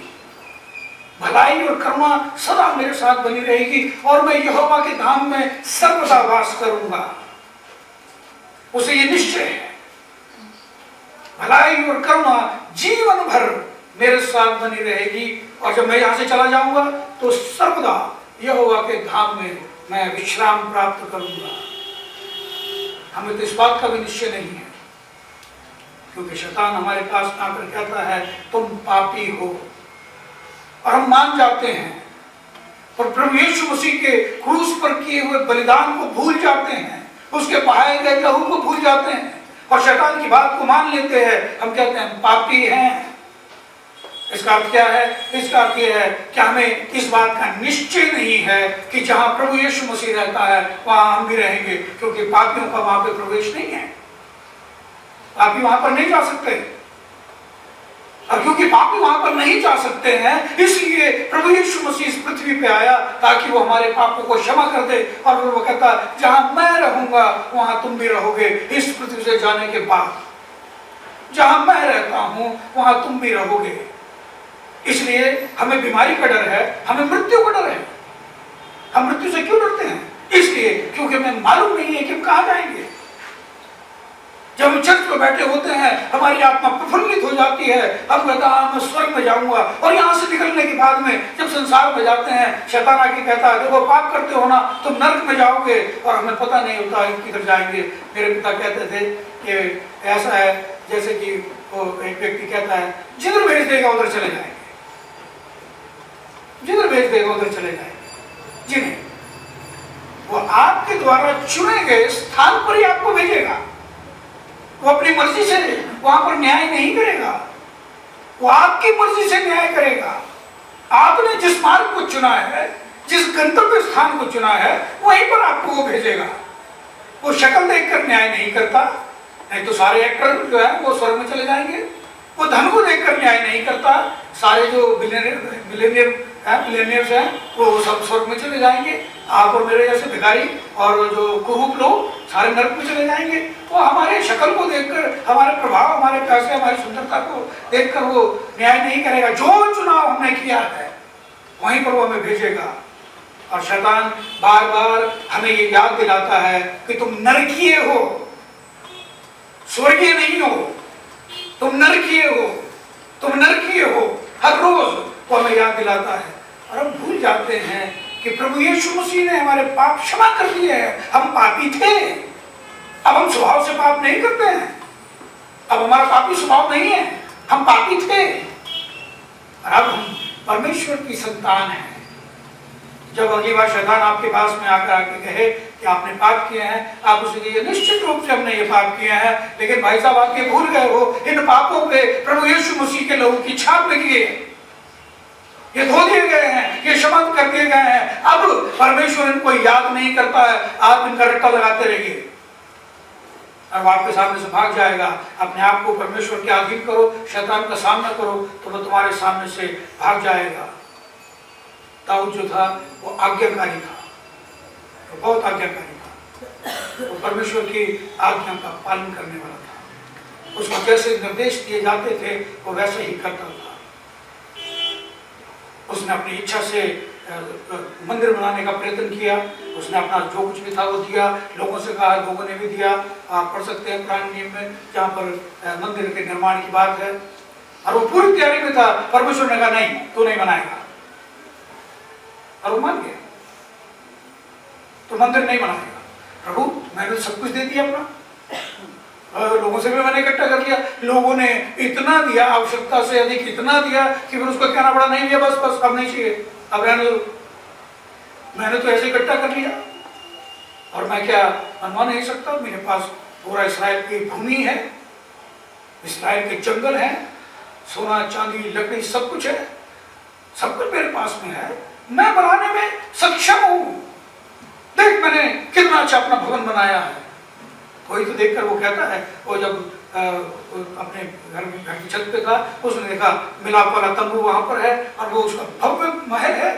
Speaker 1: भलाई और करुणा सदा मेरे साथ बनी रहेगी, और मैं यहोवा के धाम में सर्वदा वास करूंगा। उसे ये निश्चय है, भलाई और करुणा जीवन भर मेरे साथ बनी रहेगी, और जब मैं यहां से चला जाऊंगा तो सर्वदा यहोवा के धाम में मैं विश्राम प्राप्त करूंगा। हमें तो इस बात का भी निश्चय नहीं है, क्योंकि शैतान हमारे पास आकर कहता है तुम पापी हो, और हम मान जाते हैं, और प्रभु यीशु मसीह के क्रूस पर किए हुए बलिदान को भूल जाते हैं, उसके बहाए गए लहू को भूल जाते हैं, और शैतान की बात को मान लेते हैं। हम कहते हैं पापी हैं। इसका अर्थ क्या है? इसका अर्थ यह है कि हमें इस बात का निश्चय नहीं है कि जहां प्रभु यीशु मसीह रहता है वहां हम भी रहेंगे, क्योंकि पापियों का वहां पे प्रवेश नहीं है। पापी वहां पर नहीं जा सकते। और क्योंकि पापी वहां पर नहीं जा सकते हैं, इसलिए प्रभु यीशु मसीह इस पृथ्वी पे आया ताकि वो हमारे पापों को क्षमा कर दे। और वो कहता, जहां मैं रहूंगा वहां तुम भी रहोगे। इस पृथ्वी से जाने के बाद जहां मैं रहता हूं वहां तुम भी रहोगे। इसलिए हमें बीमारी का डर है, हमें मृत्यु का डर है। हम मृत्यु से क्यों डरते हैं? इसलिए क्योंकि हमें मालूम नहीं है कि हम कहां जाएंगे। जब हम चर्च में बैठे होते हैं, हमारी आत्मा प्रफुल्लित हो जाती है, हम कहता है मैं स्वर्ग में जाऊंगा। और यहाँ से निकलने के बाद में जब संसार में जाते हैं, शैतान आके कहता है देखो पाप करते हो ना तुम नरक में जाओगे, और हमें पता नहीं होता है किधर जाएंगे। मेरे पिता कहते थे कि ऐसा है जैसे कि वो एक व्यक्ति कहता है जिधर भेज देगा उधर चले जाएंगे, जिधर भेज देगा उधर चले जाएंगे। जी नहीं, वो आपके द्वारा चुने गए स्थान पर ही आपको भेजेगा। वो अपनी मर्जी से वहां पर न्याय नहीं करेगा, वो आपकी मर्जी से न्याय करेगा। आपने जिस मार्ग को चुना है, जिस गंतव्य स्थान को चुना है, वहीं पर आपको वो भेजेगा। वो शक्ल देखकर न्याय नहीं करता, नहीं तो सारे एक्टर जो है वो स्वर्ग में चले जाएंगे। वो धन को देखकर न्याय नहीं करता, सारे जो बिलियनियर्स हैं वो सब स्वर्ग में चले जाएंगे। आप और मेरे जैसे भिखारी और जो कुरूप लोग सारे नरक में चले जाएंगे। वो हमारे शक्ल को देखकर, हमारे प्रभाव, हमारे पैसे, हमारी सुंदरता को देखकर वो न्याय नहीं करेगा। जो चुनाव हमने किया है वहीं पर वो हमें भेजेगा। और शैतान बार बार हमें ये याद दिलाता है कि तुम नरकीय हो, स्वर्गीय नहीं हो, तुम नरकीय हो, तुम नरकीय हो। हर रोज वो हमें याद दिलाता है। और हम भूल जाते हैं कि प्रभु यीशु मसीह ने हमारे पाप क्षमा कर दिए हैं। हम पापी थे, अब हम स्वभाव से पाप नहीं करते हैं, अब हमारा पापी स्वभाव नहीं है, हम पापी थे और अब हम परमेश्वर की संतान हैं। जब अगली बार शैतान आपके पास में आकर आके कहे कि आपने पाप किए हैं, आप उसे कहिए निश्चित रूप से हमने ये पाप किए हैं, लेकिन भाई साहब आप ये भूल गए हो इन पापों पे प्रभु यीशु मसीह के लहू की छाप लगी है, ये धो दिए गए हैं, ये क्षमा कर दिए गए हैं। अब परमेश्वर इनको याद नहीं करता है, आप इनका रट्टा लगाते रहिए और आपके सामने से भाग जाएगा। अपने आप को परमेश्वर के अधीन करो, शैतान का सामना करो तो वो तुम्हारे सामने से भाग जाएगा। दाऊद जो था वो आज्ञाकारी था, वो बहुत आज्ञाकारी था, वो परमेश्वर की आज्ञा का पालन करने वाला था। उसको जैसे निर्देश दिए जाते थे वो वैसे ही करता था। उसने अपनी इच्छा से मंदिर बनाने का प्रयत्न किया, उसने अपना जो कुछ भी था वो दिया, लोगों से कहा, लोगों ने भी दिया। आप पढ़ सकते हैं पुराने नियम में जहाँ पर मंदिर के निर्माण की बात है। और वो पूरी तैयारी में था, परमेश्वर ने कहा नहीं तू नहीं बनाएगा, और वो मान गया, तो मंदिर नहीं बनाएगा। प्रभु मैंने सब कुछ दे दिया अपना, लोगों से भी मैंने इकट्ठा कर लिया, लोगों ने इतना दिया, आवश्यकता से अधिक इतना दिया कि फिर उसको कहना पड़ा नहीं दिया, बस बस अब नहीं चाहिए, अब रहने दो, मैंने तो ऐसे इकट्ठा कर लिया और मैं क्या मनवा नहीं सकता। मेरे पास पूरा इस्राएल की भूमि है, इस्राएल के जंगल है, सोना चांदी लकड़ी सब कुछ है, सब कुछ मेरे पास में है, मैं बनाने में सक्षम हूं। देख मैंने कितना अच्छा अपना भवन बनाया है। कोई तो देखकर वो कहता है, वो जब अपने घर की छत पे था, उसने देखा मिलाप वाला तंबू वहां पर है और वो उसका भव्य महल है।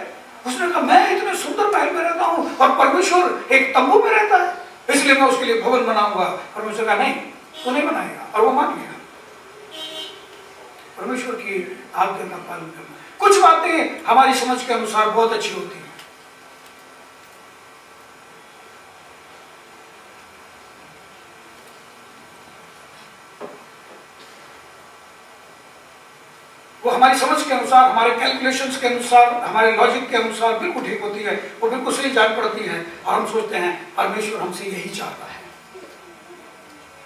Speaker 1: उसने कहा मैं इतने सुंदर महल में रहता हूँ और परमेश्वर एक तंबू में रहता है, इसलिए मैं उसके लिए भवन बनाऊंगा। परमेश्वर कहा नहीं वो नहीं बनाएगा, और वो मान गया। परमेश्वर की आज्ञा का पालन करना। कुछ बातें हमारी समझ के अनुसार बहुत अच्छी होती है, वो हमारी समझ के अनुसार, हमारे कैलकुलेशंस के अनुसार, हमारे लॉजिक के अनुसार बिल्कुल ठीक होती है, वो बिल्कुल सही जान पड़ती है। और हम सोचते हैं परमेश्वर हमसे यही चाहता है,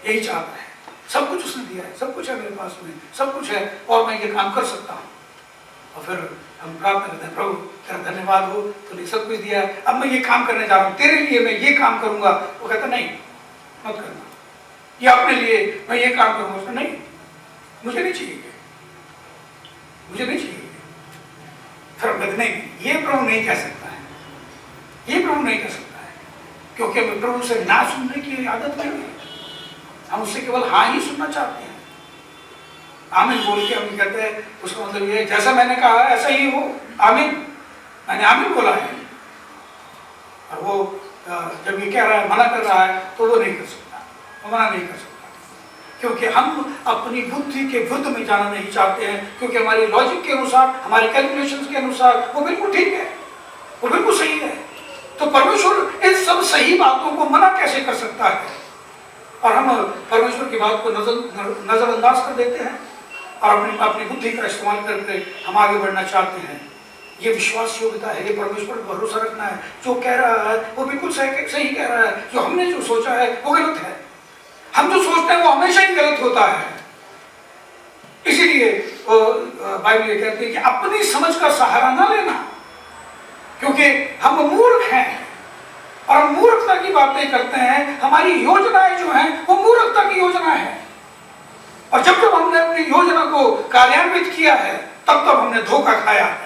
Speaker 1: यही चाहता है, सब कुछ उसने दिया है, सब कुछ है मेरे पास में, सब कुछ है और मैं ये काम कर सकता हूँ। और फिर हम प्रार्थना करते हैं प्रभु तेरा धन्यवाद हो, तूने सब कुछ दिया है, अब मैं ये काम करने जा रहा हूँ, तेरे लिए मैं ये काम करूंगा। वो कहता नहीं मत करना, ये अपने लिए मैं ये काम करूंगा। उसने नहीं, मुझे नहीं चाहिए, मुझे नहीं चाहिए। फिर हम कहते नहीं ये प्रभु नहीं कह सकता है, ये प्रभु नहीं कह सकता है, क्योंकि हमें प्रभु से ना सुनने की आदत नहीं है, हम उससे केवल हाँ ही सुनना चाहते हैं। आमीन बोल के हम कहते हैं, उसका मतलब ये जैसा मैंने कहा ऐसा ही हो, आमीन, मैंने आमीन बोला है। और वो जब ये कह रहा है, मना कर रहा है, तो वो नहीं कर सकता, वो मना नहीं कर सकता, क्योंकि हम अपनी बुद्धि के विरुद्ध में जाना नहीं चाहते हैं, क्योंकि हमारी लॉजिक के अनुसार, हमारे कैलकुलेशंस के अनुसार वो बिल्कुल ठीक है, वो बिल्कुल सही है। तो परमेश्वर इन सब सही बातों को मना कैसे कर सकता है? और हम परमेश्वर की बात को नजरअंदाज कर देते हैं और अपनी अपनी बुद्धि का इस्तेमाल करके हम आगे बढ़ना चाहते हैं। ये विश्वास योग्यता है, ये परमेश्वर पर भरोसा रखना है। जो कह रहा है वो बिल्कुल सही कह रहा है, जो हमने जो सोचा है वो गलत है। हम जो सोचते हैं वो हमेशा ही गलत होता है। इसीलिए बाइबल ये कहती है कि अपनी समझ का सहारा ना लेना, क्योंकि हम मूर्ख हैं और हम मूर्खता की बातें करते हैं। हमारी योजनाएं जो हैं वो मूर्खता की योजना है, और जब जब हमने अपनी योजना को कार्यान्वित किया है तब तब हमने धोखा खाया है।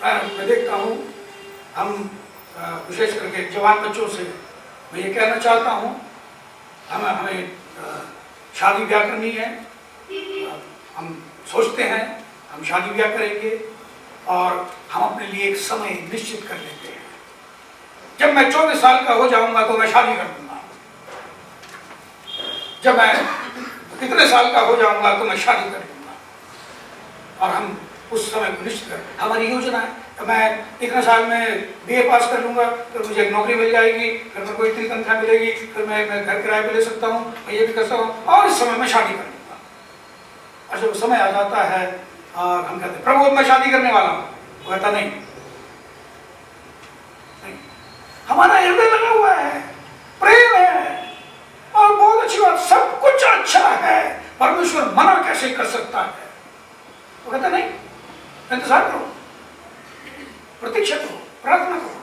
Speaker 1: मैं देखता हूँ, हम विशेष करके जवान बच्चों से मैं ये कहना चाहता हूँ, हमें शादी ब्याह करनी है। हम सोचते हैं हम शादी ब्याह करेंगे और हम अपने लिए एक समय निश्चित कर लेते हैं। जब मैं 24 साल का हो जाऊंगा तो मैं शादी कर दूंगा, जब मैं कितने साल का हो जाऊंगा तो मैं शादी कर दूंगा। और हम उस समय को निश्चित कर, हमारी योजना है तो मैं इतने साल में बीए पास कर लूंगा, फिर मुझे एक नौकरी मिल जाएगी, फिर मेरे को इतनी तनख्वाह मिलेगी, फिर मैं घर किराए पे ले सकता हूँ, मैं ये भी कर सकता हूँ, और इस समय मैं शादी कर लूंगा। और जब समय आ जाता है और हम कहते हैं प्रभु मैं शादी करने वाला हूँ, वो कहता नहीं, हमारा हृदय लगा हुआ है, प्रेम है और बहुत अच्छी बात, सब कुछ अच्छा है, परमेश्वर मना कैसे कर सकता है? वो कहता नहीं, इंतजार करो, प्रतीक्षा करो, प्रार्थना करो,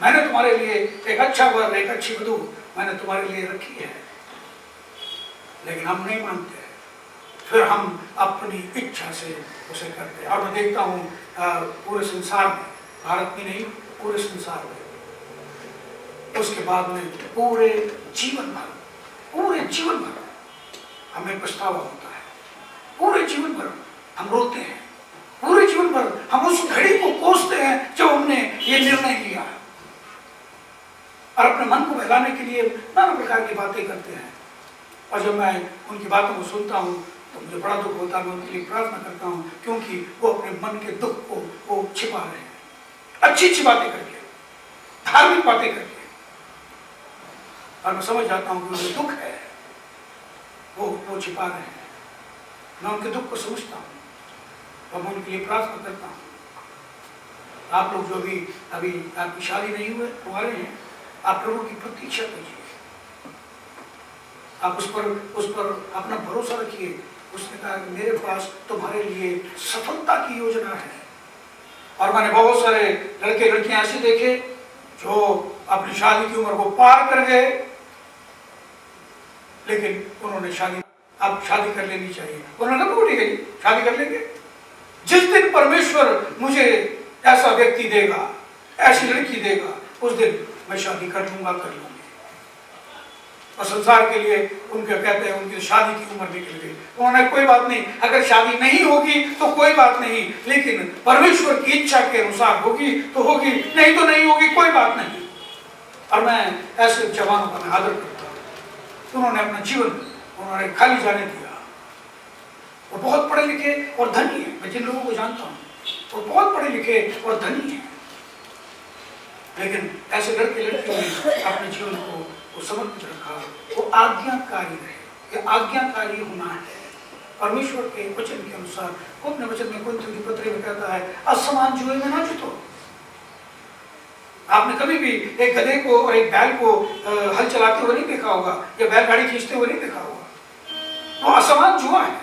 Speaker 1: मैंने तुम्हारे लिए एक अच्छा वर, एक अच्छी वधू मैंने तुम्हारे लिए रखी है। लेकिन हम नहीं मानते, फिर हम अपनी इच्छा से उसे करते हैं। और मैं देखता हूँ पूरे संसार में, भारत में नहीं, पूरे संसार में, उसके बाद में पूरे जीवन भर हमें पछतावा होता है, पूरे जीवन भर हम रोते हैं, पूरे जीवन भर हम उस घड़ी को कोसते हैं जब हमने ये निर्णय लिया, और अपने मन को बहलाने के लिए नाना प्रकार की बातें करते हैं। और जब मैं उनकी बातों को सुनता हूँ तो मुझे बड़ा दुख होता है, मैं उनके लिए प्रार्थना करता हूँ, क्योंकि वो अपने मन के दुख को वो छिपा रहे हैं, अच्छी अच्छी बातें करके, धार्मिक बातें करके, और मैं समझ जाता हूँ कि उन्हें दुख है, वो छिपा रहे हैं। मैं उनके दुख को समझता हूँ और मैं उनके लिए प्रार्थना करता हूँ। आप लोग जो भी अभी आपकी शादी नहीं हुए कुंवारे हैं, आप प्रभु की प्रतीक्षा कीजिए, आप उस पर अपना भरोसा रखिए। उसने कहा कि मेरे पास तुम्हारे लिए सफलता की योजना है। और मैंने बहुत सारे लड़के लड़कियां ऐसे देखे जो अपनी शादी की उम्र को पार कर गए, लेकिन उन्होंने अब शादी कर लेनी चाहिए, उन्होंने कहा ठीक है शादी कर लेंगे, जिस दिन परमेश्वर मुझे ऐसा व्यक्ति देगा, ऐसी लड़की देगा, उस दिन मैं शादी कर लूंगी। और संसार के लिए उनके कहते हैं उनकी शादी की उम्र निकल गई, उन्होंने कोई बात नहीं, अगर शादी नहीं होगी तो कोई बात नहीं, लेकिन परमेश्वर की इच्छा के अनुसार होगी तो होगी, नहीं तो नहीं होगी, कोई बात नहीं। और मैं ऐसे जवानों का मैं आदर करता हूँ, उन्होंने अपना जीवन उन्होंने खाली जाने दिया। वो बहुत पढ़े लिखे और धनी है, मैं जिन लोगों को जानता हूँ वो बहुत पढ़े लिखे और धनी है, लेकिन ऐसे लड़के लड़कियों ने अपने जीवन को वो समर्पित रखा, वो आज्ञाकारी रहे। ये आज्ञाकारी होना है परमेश्वर के वचन के अनुसार। वो अपने वचन में कुरिन्थियों की पत्री में कहता है असमान जुए में ना जीतो। आपने कभी भी एक गधे को और एक बैल को हल चलाते हुए नहीं देखा होगा, या बैलगाड़ी खींचते हुए नहीं देखा होगा। वो असमान जुआ है,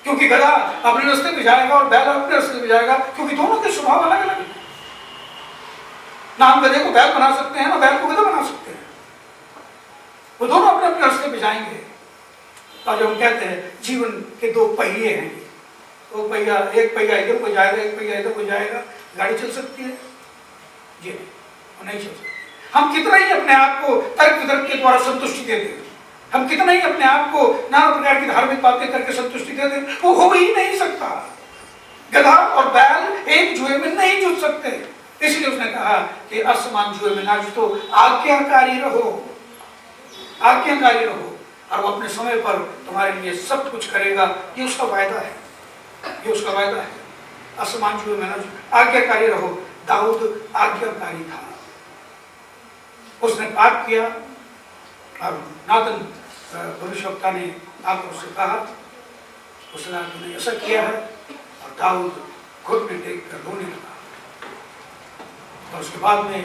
Speaker 1: क्योंकि गधा अपने रास्ते पे जाएगा और बैल अपने रास्ते पे जाएगा, क्योंकि दोनों के स्वभाव अलग अलग है। ना हम गधे को बैल बना सकते हैं, ना बैल को गधा बना सकते हैं, वो दोनों अपने अपने रास्ते पे जाएंगे। और जो हम कहते हैं जीवन के दो पहिए हैं, तो पहिया, एक पहिया इधर को जाएगा, एक पहिया इधर को जाएगा, गाड़ी चल सकती है जी नहीं, वो नहीं चल सकती। हम कितना ही अपने आप को तर्क वितर्क के द्वारा संतुष्टि दे दें, हम कितना ही अपने आप को नाना प्रकार की धार्मिक बातें करके संतुष्टि दे दें, वो हो ही नहीं सकता। गधा और बैल एक जुए में नहीं जुट सकते। इसलिए उसने कहा कि असमान जुए में ना जुटो, आज्ञाकारी रहो, आज्ञाकारी रहो, और वो अपने समय पर तुम्हारे लिए सब कुछ करेगा। ये उसका वायदा है, ये उसका वायदा है। असमान जुए में ना जुटो, आज्ञाकारी रहो। दाऊद आज्ञाकारी था, उसने पाप किया और नातन भविष्यवक्ता ने आकर उससे कहा, उसने तूने ऐसा किया है, और दाऊद घुटने टेक कर रोने लगा। और उसके बाद में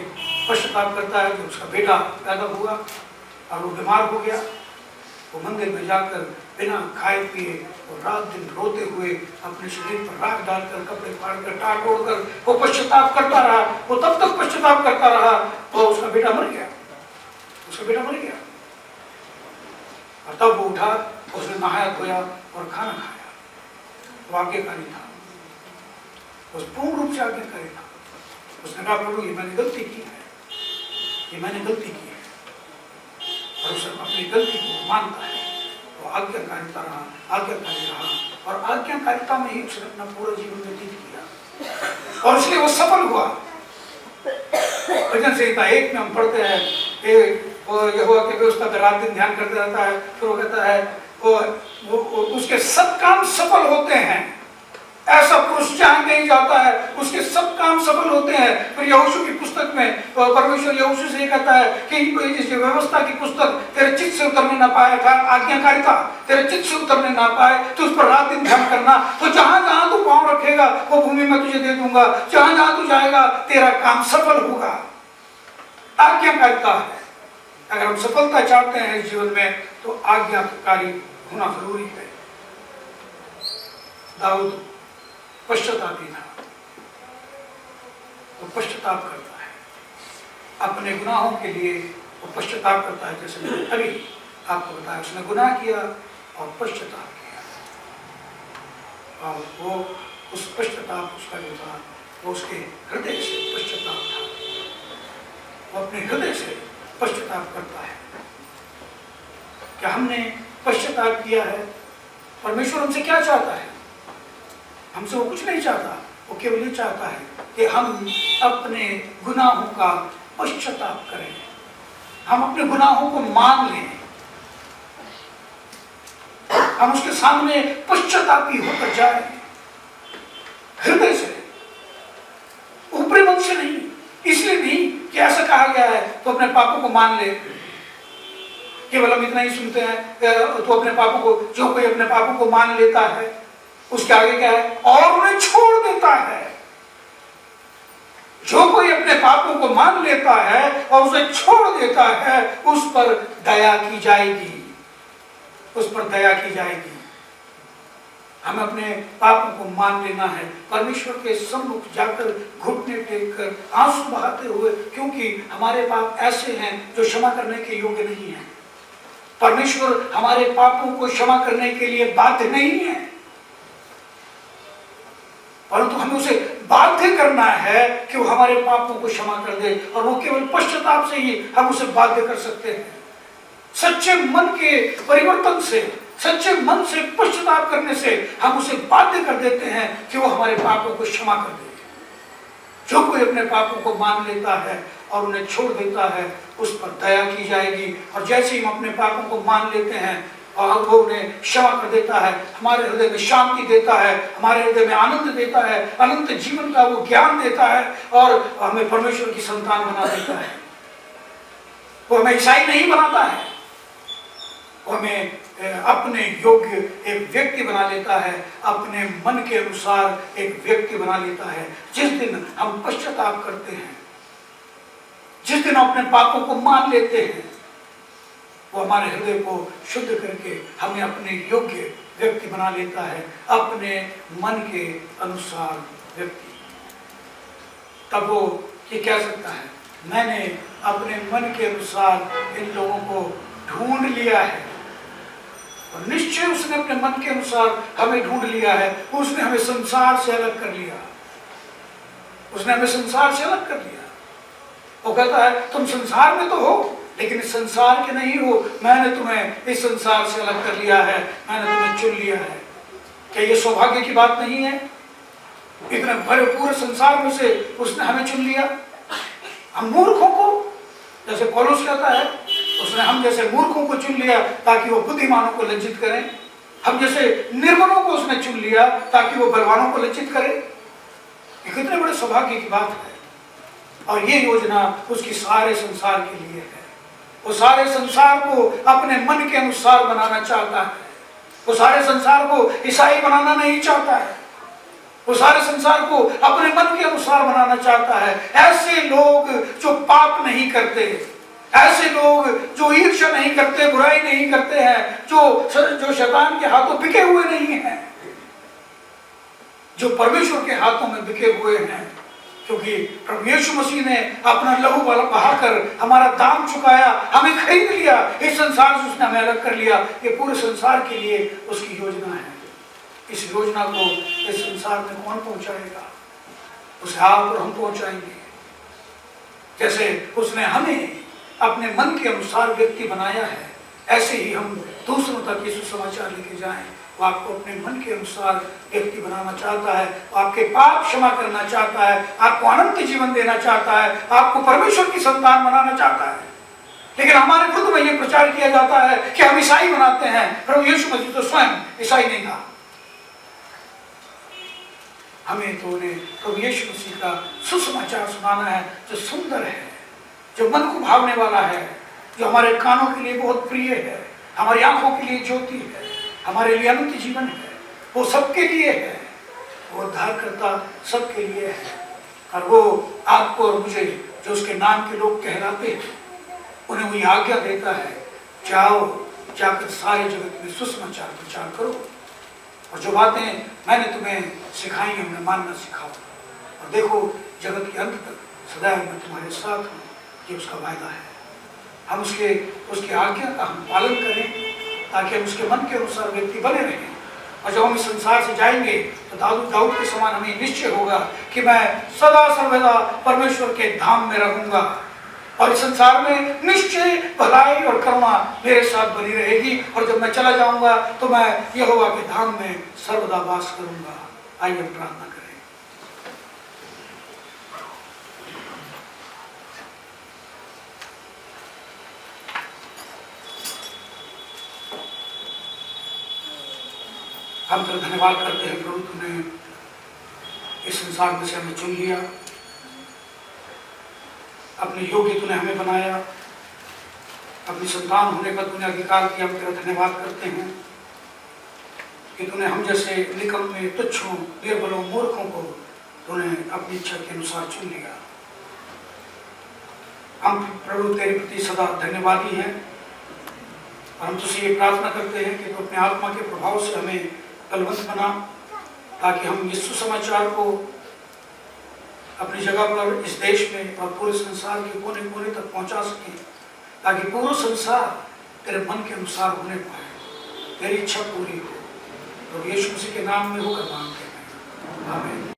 Speaker 1: पश्चाताप करता है कि उसका बेटा पैदा हुआ और वो बीमार हो गया। वो मंदिर में जाकर बिना खाए पिए और रात दिन रोते हुए अपने शरीर पर राख डालकर, कपड़े फाड़कर, टाट ओढ़कर वो पश्चाताप करता रहा। वो तब तक पश्चाताप करता रहा तो उसका बेटा मर गया, उसका बेटा मर गया। और तब वो उठा, उसने नहाया धोया और खाना खाया। वो आज्ञाकारी था, उस पूर्ण रूप से आज्ञाकारी था। उसने कहा, प्रभु ये मैंने गलती की है, ये मैंने गलती की है, और उसे अपनी गलती को मानता है। तो आज्ञाकारिता रहा, आज्ञाकारी रहा, और आज्ञाकारिता में ही उसने अपना पूरा जीवन व्यतीत किया, और इसलिए वो सफल हुआ। भजन संहिता 1 में हम पढ़ते हैं, यहोवा की व्यवस्था पे रात दिन ध्यान करते रहता है। फिर वो कहता है वो उसके सब काम सफल होते हैं। ऐसा पुरुष जहां कहीं जाता है उसके सब काम सफल होते हैं। फिर यहोशू की पुस्तक में परमेश्वर यहोशू से कहता है कि इस व्यवस्था की पुस्तक तेरे चित्त से उतरने ना पाए, आज्ञाकारिता तेरे चित्त से उतरने ना पाए तो उस पर रात दिन ध्यान करना। तो जहां जहां तू पांव रखेगा वो भूमि में तुझे दे दूंगा, जहां जहां तू जाएगा तेरा काम सफल होगा। आज्ञाकारिता है। अगर हम सफलता चाहते हैं इस जीवन में तो आज्ञाकारी होना जरूरी है। दाऊद पश्चातापी था, वो पश्चाताप करता है अपने गुनाहों के लिए, वो पश्चाताप करता है। जैसे मैंने अभी आपको बताया, उसने गुनाह किया और पश्चाताप किया, और वो उस पश्चाताप उसका जो था वो उसके हृदय से पश्चाताप था। वो अपने हृदय से पश्चाताप करता है। क्या हमने पश्चाताप किया है? परमेश्वर हमसे क्या चाहता है? हमसे वो कुछ नहीं चाहता, वो केवल ये चाहता है कि हम अपने गुनाहों का पश्चाताप करें, हम अपने गुनाहों को मान लें, हम उसके सामने पश्चातापी होकर जाएं, हृदय से, ऊपरी मन से नहीं। इसलिए नहीं कि ऐसा कहा गया है तो अपने पापों को मान ले। केवल हम इतना ही सुनते हैं तो अपने पापों को, जो कोई अपने पापों को मान लेता है उसके आगे क्या है? और उन्हें छोड़ देता है। जो कोई अपने पापों को मान लेता है और उसे छोड़ देता है उस पर दया की जाएगी, उस पर दया की जाएगी। हमें अपने पापों को मान लेना है, परमेश्वर के सम्मुख जाकर घुटने टेक कर आंसू बहाते हुए, क्योंकि हमारे पाप ऐसे हैं जो क्षमा करने के योग्य नहीं है। परमेश्वर हमारे पापों को क्षमा करने के लिए बाध्य नहीं है, परंतु हमें उसे बाध्य करना है कि वो हमारे पापों को क्षमा कर दे, और वो केवल पश्चाताप से ही हम उसे बाध्य कर सकते हैं। सच्चे मन के परिवर्तन से, सच्चे मन से पश्चाताप करने से हम उसे बाध्य कर देते हैं कि वो हमारे पापों को क्षमा कर दे। जो कोई अपने पापों को मान लेता है और उन्हें छोड़ देता है उस पर दया की जाएगी। और जैसे ही हम अपने पापों को मान लेते हैं और वो उन्हें क्षमा कर देता है, हमारे हृदय में शांति देता है, हमारे हृदय में आनंद देता है, अनंत जीवन का वो ज्ञान देता है और हमें परमेश्वर की संतान बना देता है। वो हमें ईसाई नहीं बनाता है, वो हमें अपने योग्य एक व्यक्ति बना लेता है, अपने मन के अनुसार एक व्यक्ति बना लेता है। जिस दिन हम पश्चाताप करते हैं, जिस दिन अपने पापों को मान लेते हैं, वो हमारे हृदय को शुद्ध करके हमें अपने योग्य व्यक्ति बना लेता है, अपने मन के अनुसार व्यक्ति। तब वो ये कह सकता है, मैंने अपने मन के अनुसार इन लोगों को ढूंढ लिया है। और निश्चय उसने अपने मन के अनुसार हमें ढूंढ लिया है। उसने हमें संसार से अलग कर लिया, उसने हमें संसार से अलग कर लिया। वो कहता है तुम संसार में तो हो लेकिन इस संसार के नहीं हो। मैंने तुम्हें इस संसार से अलग कर लिया है, मैंने तुम्हें चुन लिया है। क्या ये सौभाग्य की बात नहीं है? इतने बड़े पूरे संसार में से उसने हमें चुन लिया। हम मूर्खों को, जैसे पौलुस कहता है, उसने हम जैसे मूर्खों को चुन लिया ताकि वो बुद्धिमानों को लज्जित करें। हम जैसे निर्बलों को उसने चुन लिया ताकि वो बलवानों को लज्जित करे। ये कितने बड़े सौभाग्य की बात है। और ये योजना उसकी सारे संसार के लिए है। वो सारे संसार को अपने मन के अनुसार बनाना चाहता है। वो सारे संसार को ईसाई बनाना नहीं चाहता है। वो सारे संसार को अपने मन के अनुसार बनाना चाहता है। ऐसे लोग जो पाप नहीं करते, ऐसे लोग जो ईर्ष्या नहीं करते, बुराई नहीं करते हैं, जो शैतान के हाथों बिके हुए नहीं हैं, जो परमेश्वर के हाथों में बिके हुए हैं। क्योंकि प्रभु यीशु मसीह ने अपना लहू बहाकर हमारा दाम चुकाया, हमें खरीद लिया, इस संसार से उसने हमें अलग कर लिया। ये पूरे संसार के लिए उसकी योजना है। इस योजना को इस संसार में कौन पहुंचाएगा? उसे आप और हम पहुंचाएंगे। जैसे उसने हमें अपने मन के अनुसार व्यक्ति बनाया है, ऐसे ही हम दूसरों तक ये सुसमाचार लेके जाएं। वो आपको अपने मन के अनुसार व्यक्ति बनाना चाहता है, आपके पाप क्षमा करना चाहता है, आपको अनंत जीवन देना चाहता है, आपको परमेश्वर की संतान बनाना चाहता है। लेकिन हमारे विरुद्ध में ये प्रचार किया जाता है कि हम ईसाई बनाते हैं। प्रभु यीशु मसीह तो स्वयं ईसाई नहीं था। हमें तो उन्हें प्रभु यीशु मसीह का सुसमाचार सुनाना है, जो सुंदर है, जो मन को भावने वाला है, जो हमारे कानों के लिए बहुत प्रिय है, हमारी आंखों के लिए ज्योति है, हमारे लिए अनंत जीवन है। वो सबके लिए है, वो उद्धारकर्ता सबके लिए है। और वो आपको और मुझे, जो उसके नाम के लोग कहलाते हैं, उन्हें वो आज्ञा देता है, जाओ, जाकर सारे जगत में सुसमाचार प्रचार करो, और जो बातें मैंने तुम्हें सिखाई हैं उन्हें मानना सिखाओ, और देखो जगत के अंत तक सदैव मैं तुम्हारे साथ हूँ। ये उसका वायदा है। हम उसकी आज्ञा का हम पालन करें ताकि हम उसके मन के अनुसार व्यक्ति बने रहें। और जब हम इस संसार से जाएंगे तो दाऊद के समान हमें निश्चय होगा कि मैं सदा सर्वदा परमेश्वर के धाम में रहूंगा, और इस संसार में निश्चय भलाई और करुणा मेरे साथ बनी रहेगी। और जब मैं चला जाऊंगा तो मैं यहोवा के धाम में सर्वदा वास करूंगा। आइए हम प्रार्थना करें। हम तो धन्यवाद करते हैं प्रभु, तुमने इस संसार में से हमें चुन लिया, अपने योग्य तूने हमें बनाया, अपनी संतान होने का तूने अधिकार किया। हम तेरा धन्यवाद करते हैं कि तूने हम जैसे निकम्मे, तुच्छों, निर्बलों, मूर्खों को तूने अपनी इच्छा के अनुसार चुन लिया। हम प्रभु तेरे प्रति सदा धन्यवादी हैं, और हम तुझसे ये प्रार्थना करते हैं कि तू अपने आत्मा के प्रभाव से हमें बलवंत बना, ताकि हम इस सुसमाचार को अपनी जगह पर इस देश में और पूरे संसार के कोने कोने तक पहुंचा सकें, ताकि पूरा संसार तेरे मन के अनुसार होने पाए, तेरी इच्छा पूरी हो। तो यीशु मसीह के नाम में होकर मांगते हैं, आमीन।